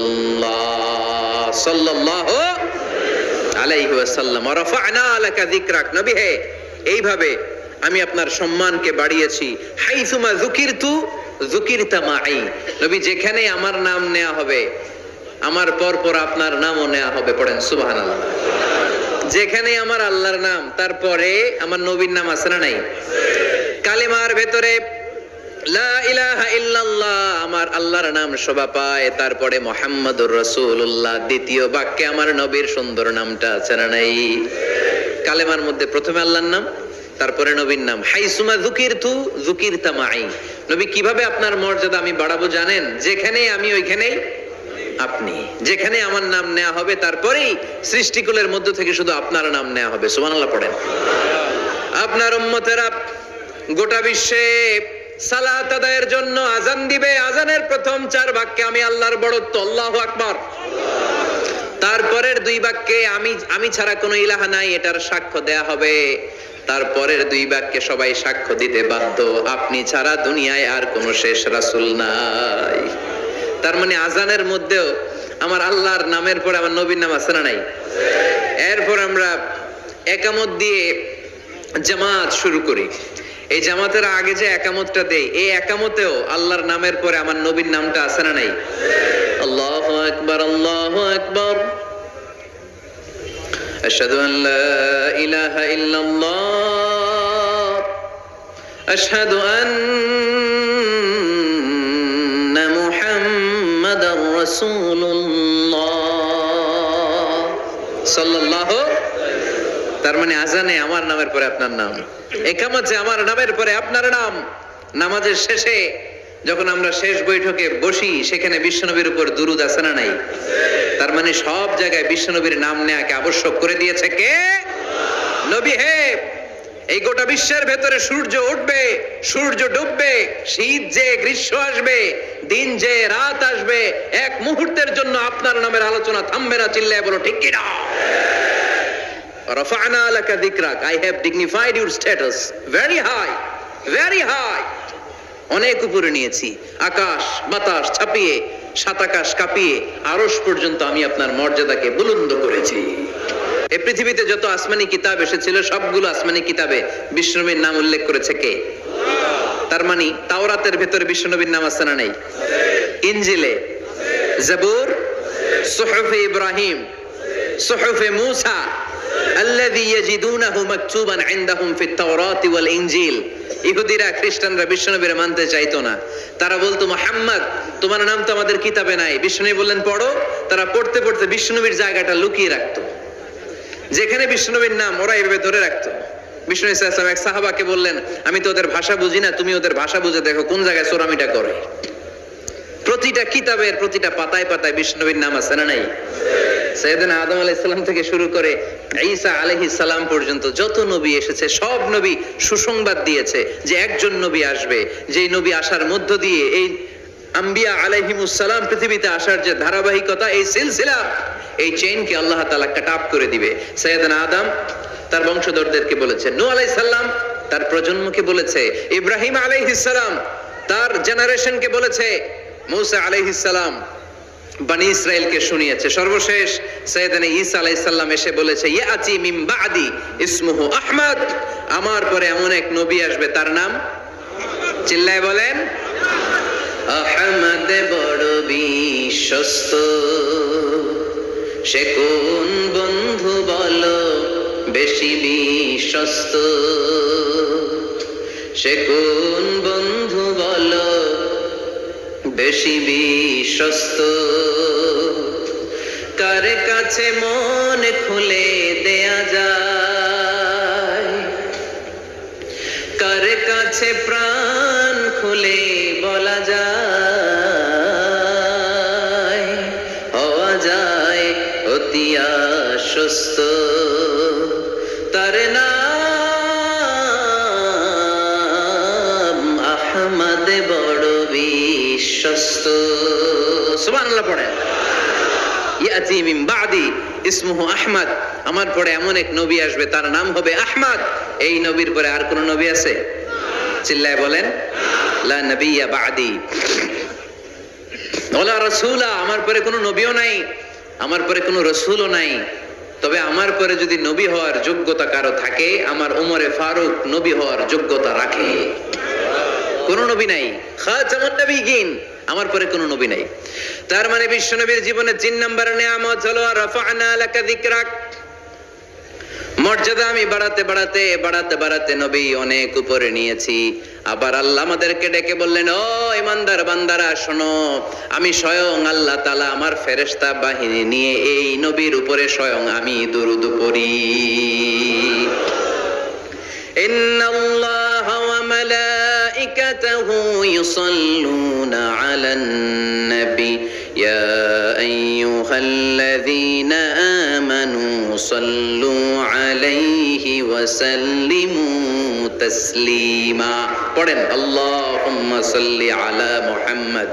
সাল্লাল্লাহু আলাইহি ওয়াসাল্লাম। রাফা'না লাকা যিকরাক, নবী হে এইভাবে আমি আপনার সম্মানকে বাড়িয়েছি। হাইসুমা যুকিরতু যুকিরতা মাই, নবী যেখানে আমার নাম নেওয়া হবে আমার পর পর আপনার নামও নেওয়া হবে। পড়েন সুবহানাল্লাহ। যেখানে আমার আল্লাহর নাম তারপরে আমার নবীর নাম আছে না নাই? কালেমার ভেতরে লা ইলাহা ইল্লাল্লাহ আমার আল্লাহর নাম শোভা পায়, তারপরে মুহাম্মাদুর রাসূলুল্লাহ দ্বিতীয় বাক্যে আমার নবীর সুন্দর নামটা আছে না নাই? কালেমার মধ্যে প্রথমে আল্লাহর নাম, তারপরে নবীর নাম হাইসুমা যুকিরতু যুকিরতা মাই। নবী কিভাবে আপনার মর্যাদা আমি বাড়াবো জানেন? যেখানেই আমি ওইখানেই আপনি, যেখানে আমার নাম নেওয়া হবে তারপরেই সৃষ্টিকুলের মধ্য থেকে শুধু আপনার নাম নেওয়া হবে। সুবহানাল্লাহ পড়েন। আপনার উম্মতেরা গোটা বিশ্বে সালাত আদায়ের জন্য আজান দিবে, আজানের প্রথম 4 বাক্যে আমি আল্লাহর বড়ত্ব আল্লাহু আকবার, তারপরের 2 বাক্যে আমি ছাড়া কোনো ইলাহা নাই এটার সাক্ষ্য দেয়া হবে, তারপরের 2 বাক্যে সবাই সাক্ষ্য দিতে বাধ্য আপনি ছাড়া দুনিয়ায় আর কোনো শেষ রাসূল নাই। তার মানে আজানের মধ্যেও আমার আল্লাহর নামের পরে আমার নবীর নাম আছে না নাই? এরপর আমরা একামত দিয়ে জামাত শুরু করি। এই জামাতের আগে যে একামতটা দেই, এই একামতেও আল্লাহর নামের পরে আমার নবীর নামটা আছে না নাই? আল্লাহু আকবার, আল্লাহু আকবার, আশহাদু আন লা ইলাহা ইল্লাল্লাহ, আশহাদু আন্না মুহাম্মাদার রাসূলুল্লাহ সাল্লাল্লাহু। তার মানে আজানে আমার নামের পরে আপনার নাম, একামতে আমার নামের পরে আপনার নাম। নামাজের শেষে যখন আমরা শেষ বৈঠকে বসি সেখানে বিশ্বনবীর উপর দুরূদ আছে না নাই? তার মানে সব জায়গায় বিশ্বনবীর নাম নেয়াকে আবশ্যক করে দিয়েছে কে? নবী হে। এই গোটা বিশ্বের ভেতরে সূর্য উঠবে, সূর্য ডুববে, শীত যে গ্রীষ্ম আসবে, দিন যে রাত আসবে, এক মুহূর্তের জন্য আপনার নামের আলোচনা থামবে না। চিল্লায় বলো ঠিক কি না? রাফা'না লাকা যিকরাক, I have dignified your status very high, very high. অনেক উপরে নিয়েছি, আকাশ বাতাস ছাপিয়ে, সাত আকাশ কাঁপিয়ে আরশ পর্যন্ত আমি আপনার মর্যাদাকে বুলন্দ করেছি। এই পৃথিবীতে যত আসমানি কিতাব এসেছিল সবগুলো আসমানি কিতাবে বিশ্বনবীর নাম উল্লেখ করেছে কে? তার মানে তাওরাতের ভেতরে বিশ্বনবীর নাম আছে না নাই? ইনজিলে, জাবুর, সুহুফে ইব্রাহিম, সুহুফে মূসা, আল্লাযী ইয়াজিদুনাহু মাকতুবান ইনদাহুম ফিত তাওরাতি ওয়াল ইনজিল। ইহুদিরা খ্রিস্টানরা বিশ্বনবীর মানতে চাইতো না। তারা বলতো মুহাম্মদ তোমার নাম তো আমাদের কিতাবে নাই। বিশ্বনবী বললেন পড়ো। তারা পড়তে পড়তে বিশ্বনবীর জায়গাটা লুকিয়ে রাখতো, যেখানে বিশ্বনবীর নাম ওরা এইভাবে ধরে রাখতো। বিশ্বনবী সাল্লাল্লাহু আলাইহি ওয়াসাল্লাম এক সাহাবাকে বললেন আমি তো ওদের ভাষা বুঝি না, তুমি ওদের ভাষা বুঝে দেখো কোন জায়গায় চোরামিটা করে। প্রতিটা কিতাবের প্রতিটা পাতায় পাতায় বিশ্বনবীর নাম আছে না নাই? সাইয়েদনা আদম আলাইহিস সালাম থেকে শুরু করে ঈসা আলাইহিস সালাম পর্যন্ত যত নবী এসেছে সব নবী সুসংবাদ দিয়েছে যে একজন নবী আসবে, যেই নবী আসার মধ্য দিয়ে এই আম্বিয়া আলাইহিমুস সালাম পৃথিবীতে আসার যে ধারাবাহিকতা, এই সিলসিলা, এই চেইনকে আল্লাহ তাআলা কাট অফ করে দিবে। সাইয়েদনা আদম তার বংশধরদেরকে বলেছে, নূহ আলাইহিস সালাম তার প্রজন্মকে বলেছে, ইব্রাহিম আলাইহিস সালাম তার জেনারেশনকে বলেছে, মূসা আলাইহিস সালাম বনি ইসরাইলকে শুনিয়েছে। সর্বশেষ সাইয়েদনা ঈসা আলাইহিস সালাম এসে বলেছে, ইয়াতি মিন বাদি ইসমুহু আহমদ, আমার পরে এমন এক নবী আসবে তার নাম, চিল্লায় বলেন আহমদ, বড় বিশ্বস্ত, সে কোন বন্ধু বলো বেশি বিশ্বস্ত, সে কোন বন্ধু বলো বেশি বিশ্বস্ত, কার কাছে মন খুলে দেয়া যায়, কার কাছে প্রাণ খুলে বলা যায়, হওয়া যায় অতি আশ্বস্ত, তার নাম আহমদ, বড় বিশ্বস্ত। সুবহানাল্লাহ পড়েন। ইয়াতি মিন বাদি ইসমুহু আহমদ, আমার পরে এমন এক নবী আসবে তার নাম হবে আহমদ। এই নবীর পরে আর কোন নবী আছে? চিল্লায় বলেন লা নবিয়্যা বাদি ওয়ালা রাসূলা, আমার পরে কোনো নবীও নাই, আমার পরে কোনো রাসূলও নাই। তবে আমার পরে যদি নবী হওয়ার যোগ্যতা কারো থাকে, আমার ওমরে ফারুক নবী হওয়ার যোগ্যতা রাখে। কোন নবী নাই, খাতামুন নবিয়্যিন, আমার পরে কোনো নবী নাই। তার মানে বিশ্বনবীর জীবনের 3 নম্বর নিয়ামত হলো রাফা'না লাকা যিকরাক, মর্যাদা আমি বাড়াতে বাড়াতে বাড়াতে বাড়াতে নবী অনেক উপরে নিয়েছি। আবার আল্লাহ আমাদেরকে ডেকে বললেন, ও ইমানদার বান্দারা শোনো, আমি স্বয়ং আল্লাহ তাআলা আমার ফেরেশতা বাহিনী নিয়ে এই নবীর উপরে স্বয়ং আমি দুরূদ পড়ি। ইন্নাল্লাহা ওয়া মালাইকাতাহু ইউসাল্লুনা আলান নবী ইয়া আইয়ুহাল্লাযীনা আমানু সাল্লু আলাইহি ওয়া সাল্লিমু তাসলিমা। পড়েন আল্লাহুম্মা সাল্লি আলা মুহাম্মদ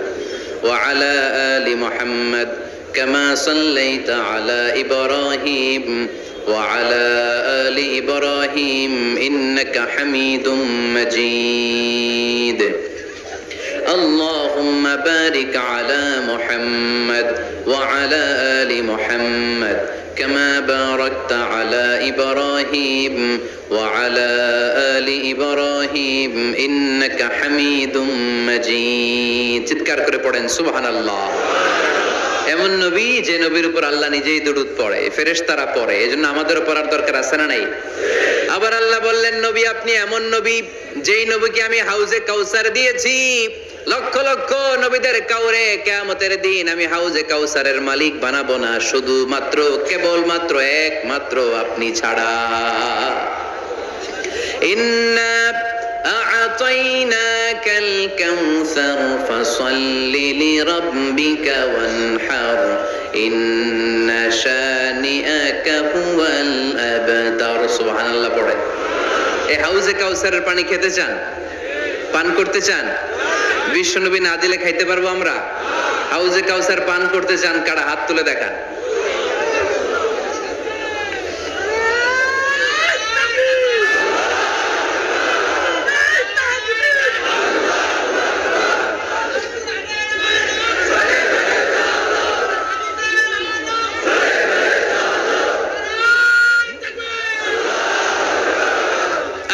ওয়া আলা আলি মুহাম্মদ কামা সাল্লাইতা আলা ইব্রাহিম ওয়া আলা আলি ইব্রাহিম ইন্নাকা হামিদুম মাজিদ। اللهم بارك على محمد وعلى آل محمد كما باركت على إبراهيم وعلى آل إبراهيم إنك حميد مجيد। চিৎকার করে পড়েন সুবহানাল্লাহ। এমন নবী যে নবীর উপর আল্লাহ নিজেই দরুদ পড়ে, ফেরেশতারা পড়ে, এজন্য আমাদেরও পড়ার দরকার আছে না নাই? আবার আল্লাহ বললেন নবী আপনি এমন নবী যেই নবীকে আমি হাউজে কাউসার দিয়েছি, লক্ষ লক্ষ নবীদের কাউরে কিয়ামতের দিন আমি হাউজে কাউসারের মালিক বানাবো না, শুধুমাত্র কেবলমাত্র একমাত্র আপনি ছাড়া। ইন্না আ'তাইনাকাল কাউসার ফাসাল্লি লিরাব্বিকা ওয়ানহার ইন্না শানিআকা হুয়াল আবতার। সুবহানাল্লাহ পড়ে। এই হাউজে কাউসারের পানি খেতে চান? পান করতে চান? বিশ্বনবী না দিলে খাইতে পারবো আমরা? হাউজে কাউসার পান করতে চান কারা? হাত তুলে দেখান।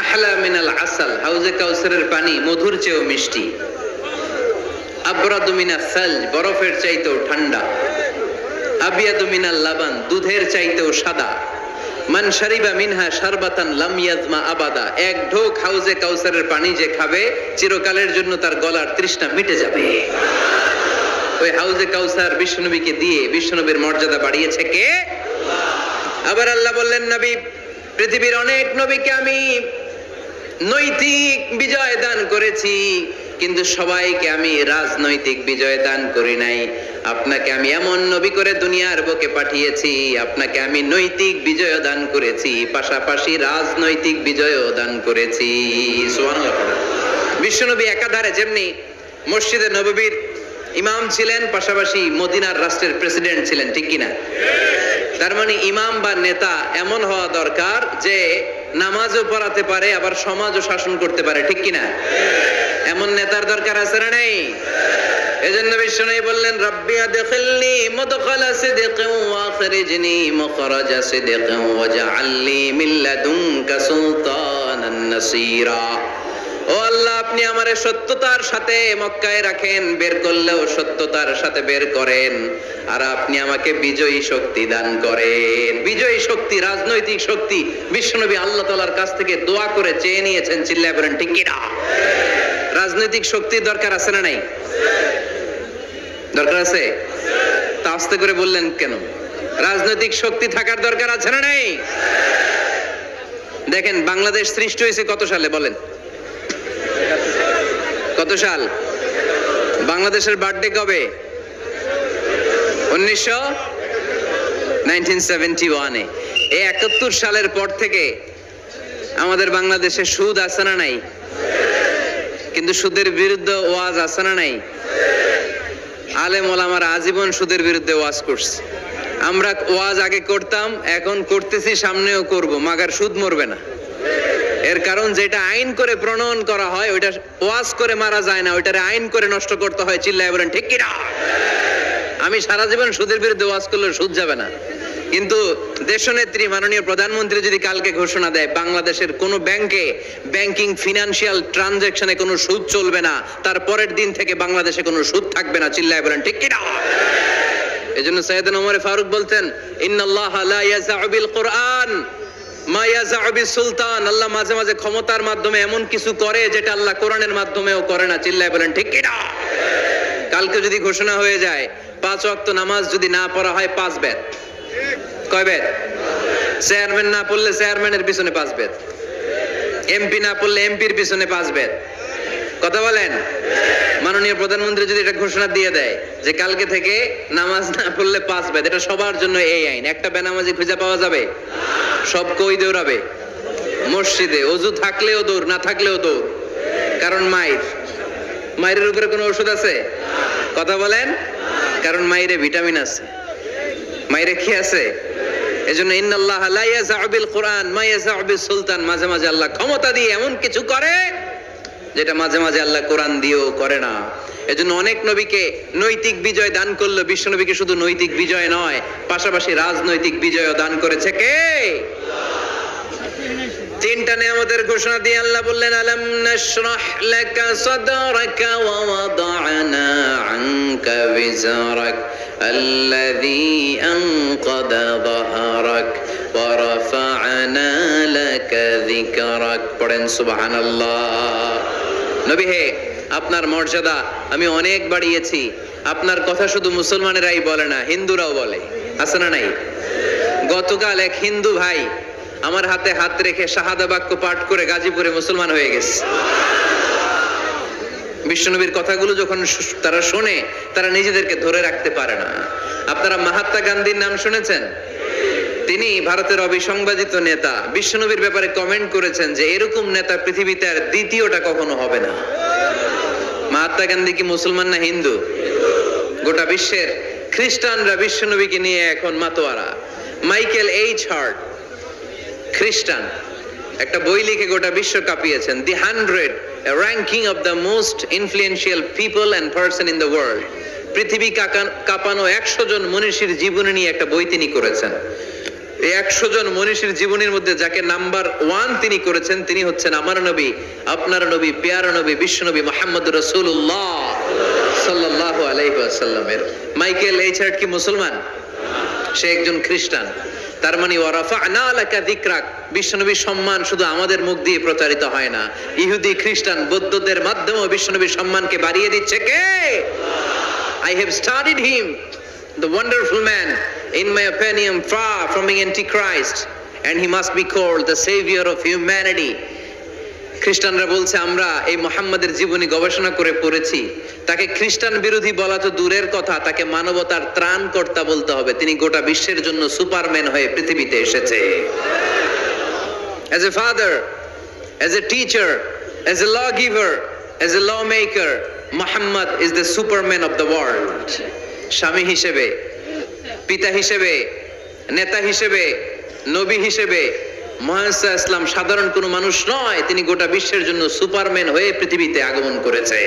আহলা মিনাল আসাল, হাউজে কাউসারের পানি মধুর চেয়েও মিষ্টি। আবরাদু মিনাস সালজ, বরফের চাইতেও ঠান্ডা। আবিয়াদু মিনাল লাবান, দুধের চাইতেও সাদা। মান শারিবা মিনহা শারবাতান লাম ইয়াজমা আবাদা, এক ঢোক হাউজে কাউসারের পানি যে খাবে চিরকালের জন্য তার গলার তৃষ্ণা মিটে যাবে। ওই হাউজে কাউসার বিশ্বনবীকে দিয়ে বিশ্বনবীর মর্যাদা বাড়িয়েছে কে? আবার আল্লাহ বললেন নবী পৃথিবীর অনেক নবীকে আমি নৈতিক বিজয় দান করেছি, কিন্তু সবাইকে আমি রাজনৈতিক বিজয় দান করি নাই। আপনাকে আমি এমন নবী করে দুনিয়ার বুকে পাঠিয়েছি, আপনাকে আমি নৈতিক বিজয় দান করেছি, পাশাপাশি রাজনৈতিক বিজয়ও দান করেছি। সুবহানাল্লাহ। বিশ্বনবী একাধারে যেমনি মসজিদে নববীর ইমাম ছিলেন, পাশাপাশি মদিনার রাষ্ট্রের প্রেসিডেন্ট ছিলেন, ঠিক কিনা? তার মানে ইমাম বা নেতা এমন হওয়া দরকার যে নামাজও পড়াতে পারে আবার সমাজও শাসন করতে পারে, ঠিক কিনা? এমন নেতার দরকার আছে না নাই? এজন্য বিশ্বনবী বললেন রাব্বি আদখিলনি মুদখালা সিদকিন ওয়া আখরিজনি মুখরাজা সিদকিন ওয়াজআলনি মিন লাদুনকা সুলতানান নাসীরা। ও আল্লাহ আপনি আমারে সত্যতার সাথে মক্কায় রাখেন, বের করলেও সত্যতার সাথে বের করেন, আর আপনি আমাকে বিজয়ী শক্তি দান করেন। বিজয়ী শক্তি, রাজনৈতিক শক্তি বিশ্বনবী আল্লাহ তাআলার কাছ থেকে দোয়া করে চেয়ে নিয়েছেন। চিল্লায় বলেন ঠিক কিনা? রাজনৈতিক শক্তির দরকার আছে না নাই? দরকার আছে? তা আস্তে করে বললেন কেন? রাজনৈতিক শক্তি থাকার দরকার আছে না নাই? দেখেন বাংলাদেশ সৃষ্টি হয়েছে কত সালে বলেন? কত সাল? বাংলাদেশের বার্থডে কবে? 1971-এ। এই 71 সালের পর থেকে আমাদের বাংলাদেশে সুদ আছে না নাই? কিন্তু সুদের বিরুদ্ধে ওয়াজ আছে না নাই? আলেম ওলামারা আজীবন সুদের বিরুদ্ধে ওয়াজ করছে। আমরা ওয়াজ আগে করতাম, এখন করতেছি, সামনেও করব, মাগার সুদ মরবে না। এর কারণ যেটা আইন করে প্রণয়ন করা হয় ওইটা ওয়াজ করে মারা যায় না, ওইটারে আইন করে নষ্ট করতে হয়। চিল্লায় বলেন ঠিক কিনা? আমি সারা জীবন সুদের বিরুদ্ধে ওয়াজ করলে সুদ যাবে না, কিন্তু দেশনেত্রী মাননীয় প্রধানমন্ত্রী যদি কালকে ঘোষণা দেয় বাংলাদেশের কোন ব্যাংকে ব্যাংকিং ফিনান্সিয়াল ট্রানজাকশনে কোনো সুদ চলবে না, তার পরের দিন থেকে বাংলাদেশে কোনো সুদ থাকবে না। চিল্লায় বলেন ঠিক কিনা? এজন্য সাইয়েদনা ওমর ফারুক বলতেন ইন্নাল্লাহা লা ইয়াযআউ বিল কুরআন মা ইয়াযআউ বিস সুলতান। আল্লাহ মাঝে মাঝে ক্ষমতার মাধ্যমে এমন কিছু করে যেটা আল্লাহ কোরআনের মাধ্যমেও করে না। চিল্লায় বলেন ঠিক কিনা? কালকে যদি ঘোষণা হয়ে যায় 5 ওয়াক্ত নামাজ যদি না পড়া হয় 5 বেত। কয় বেত? চেয়ারম্যান না পড়লে চেয়ারম্যানের পিছনে 5 বেত। এমপি না পড়লে এমপির পিছনে 5 বেত। কথা বলেন। মাননীয় প্রধানমন্ত্রী যদি এটা ঘোষণা দিয়ে দেয় যে কালকে থেকে নামাজ না পড়লে 5 বেত, এটা সবার জন্য এই আইন। একটা বেনামাজি খুঁজে পাওয়া যাবে? সব কই দৌড়াবে মসজিদে, অজু থাকলেও দৌড়, না থাকলেও দৌড়। কারণ মায়ের উপরে কোনো ওষুধ আছে? কথা বলেন। কারণ মায়েরে ভিটামিন আছে, মায়েরে কি আছে? এজন্য ইন্নাল্লাহ লা ইয়াযআউ বিল কুরআন মা ইয়াযআউ বিস সুলতান। মাঝে মাঝে আল্লাহ ক্ষমতা দিয়ে এমন কিছু করে যেটা মাঝে মাঝে আল্লাহ কোরআন দিয়েও করে না। এজন্য অনেক নবীকে নৈতিক বিজয় দান করলো, বিশ্ব নবীকে শুধু নৈতিক বিজয় নয়, পাশাপাশি রাজনৈতিক বিজয়ও দান করেছে কে? তিনটা নিয়ামতের ঘোষণা দিয়ে আল্লাহ বললেন, আলাম নাশরাহ লাকা সাদরাকা ওয়া ওয়াদা'না আনকা বিজরাক আল্লাযী আনকাদা যাহরাক ওয়া রাফা'না লাকা যিকরাক। পড়েন সুবহানাল্লাহ। নবী হে, আপনার মর্যাদা আমি অনেক বাড়িয়েছি। আপনার কথা শুধু মুসলমানেরাই বলে না, হিন্দুরাও বলে। আছে না নাই? গতকাল এক হিন্দু ভাই আমার হাতে হাত রেখে শাহাদা বাক্য পাঠ করে গাজীপুরে মুসলমান হয়ে গেছে। বিশ্বনবীর কথাগুলো যখন তারা শোনে, তারা নিজেদেরকে ধরে রাখতে পারে না। আপনারা মহাত্মা গান্ধীর নাম শুনেছেন? তিনি ভারতের অবিসংবাদিত নেতা। বিশ্বনবীর ব্যাপারে কমেন্ট করেছেন যে এরকম নেতা পৃথিবীতে আর দ্বিতীয়টা কখনো হবে না। মহাত্মা গান্ধী কি মুসলমান না হিন্দু? গোটা বিশ্বের খ্রিস্টানরা বিশ্বনবীকে নিয়ে এখন মাতোয়ারা। মাইকেল এইচ হার্ট খ্রিস্টান, একটা বই লিখে গোটা বিশ্ব কাঁপিয়েছেন, দি 100 ranking of the most influential people and person in the world. পৃথিবী কাঁপানো 100 জন মনীষীর জীবনী নিয়ে একটা বই তিনি করেছেন। এই 100 জন মনীষীর জীবনীর মধ্যে যাকে নাম্বার 1 তিনি করেছেন, তিনি হচ্ছেন আমার নবী, আপনার নবী, পেয়ারা নবী, বিশ্ব নবী মুহাম্মদুর রাসূলুল্লাহ সাল্লাল্লাহু আলাইহি ওয়াসাল্লামের। মাইকেল এইচ হার্ট কি মুসলমান? সে একজন খ্রিস্টান। তার মানে ওয়া রাফা'না লাকা যিকরাক, বিশ্বনবীর সম্মান শুধু আমাদের মুখ দিয়ে প্রচারিত হয় না, ইহুদি, খ্রিস্টান, বৌদ্ধদের মাধ্যমেও বিশ্বনবীর সম্মানকে বাড়িয়ে দিচ্ছে কে? I have studied him, the wonderful man, in my opinion far from being antichrist, and he must be called the savior of humanity. খ্রিস্টানরা বলছে আমরা এই মুহাম্মাদের জীবনী গবেষণা করে পড়েছি, তাকে খ্রিস্টান বিরোধী বলা তো দূরের কথা, তাকে মানবতার ত্রাণকর্তা বলতে হবে। তিনি গোটা বিশ্বের জন্য সুপারম্যান হয়ে পৃথিবীতে এসেছে। As a father, as a teacher, as a lawgiver, as a lawmaker, Muhammad is the superman of the world. স্বামী হিসেবে, পিতা হিসেবে, নেতা হিসেবে, নবী হিসেবে মুহাম্মদ সাল্লাল্লাহু আলাইহি ওয়াসাল্লাম সাধারণ কোনো মানুষ নয়, তিনি গোটা বিশ্বের জন্য সুপারম্যান হয়ে পৃথিবীতে আগমন করেছে।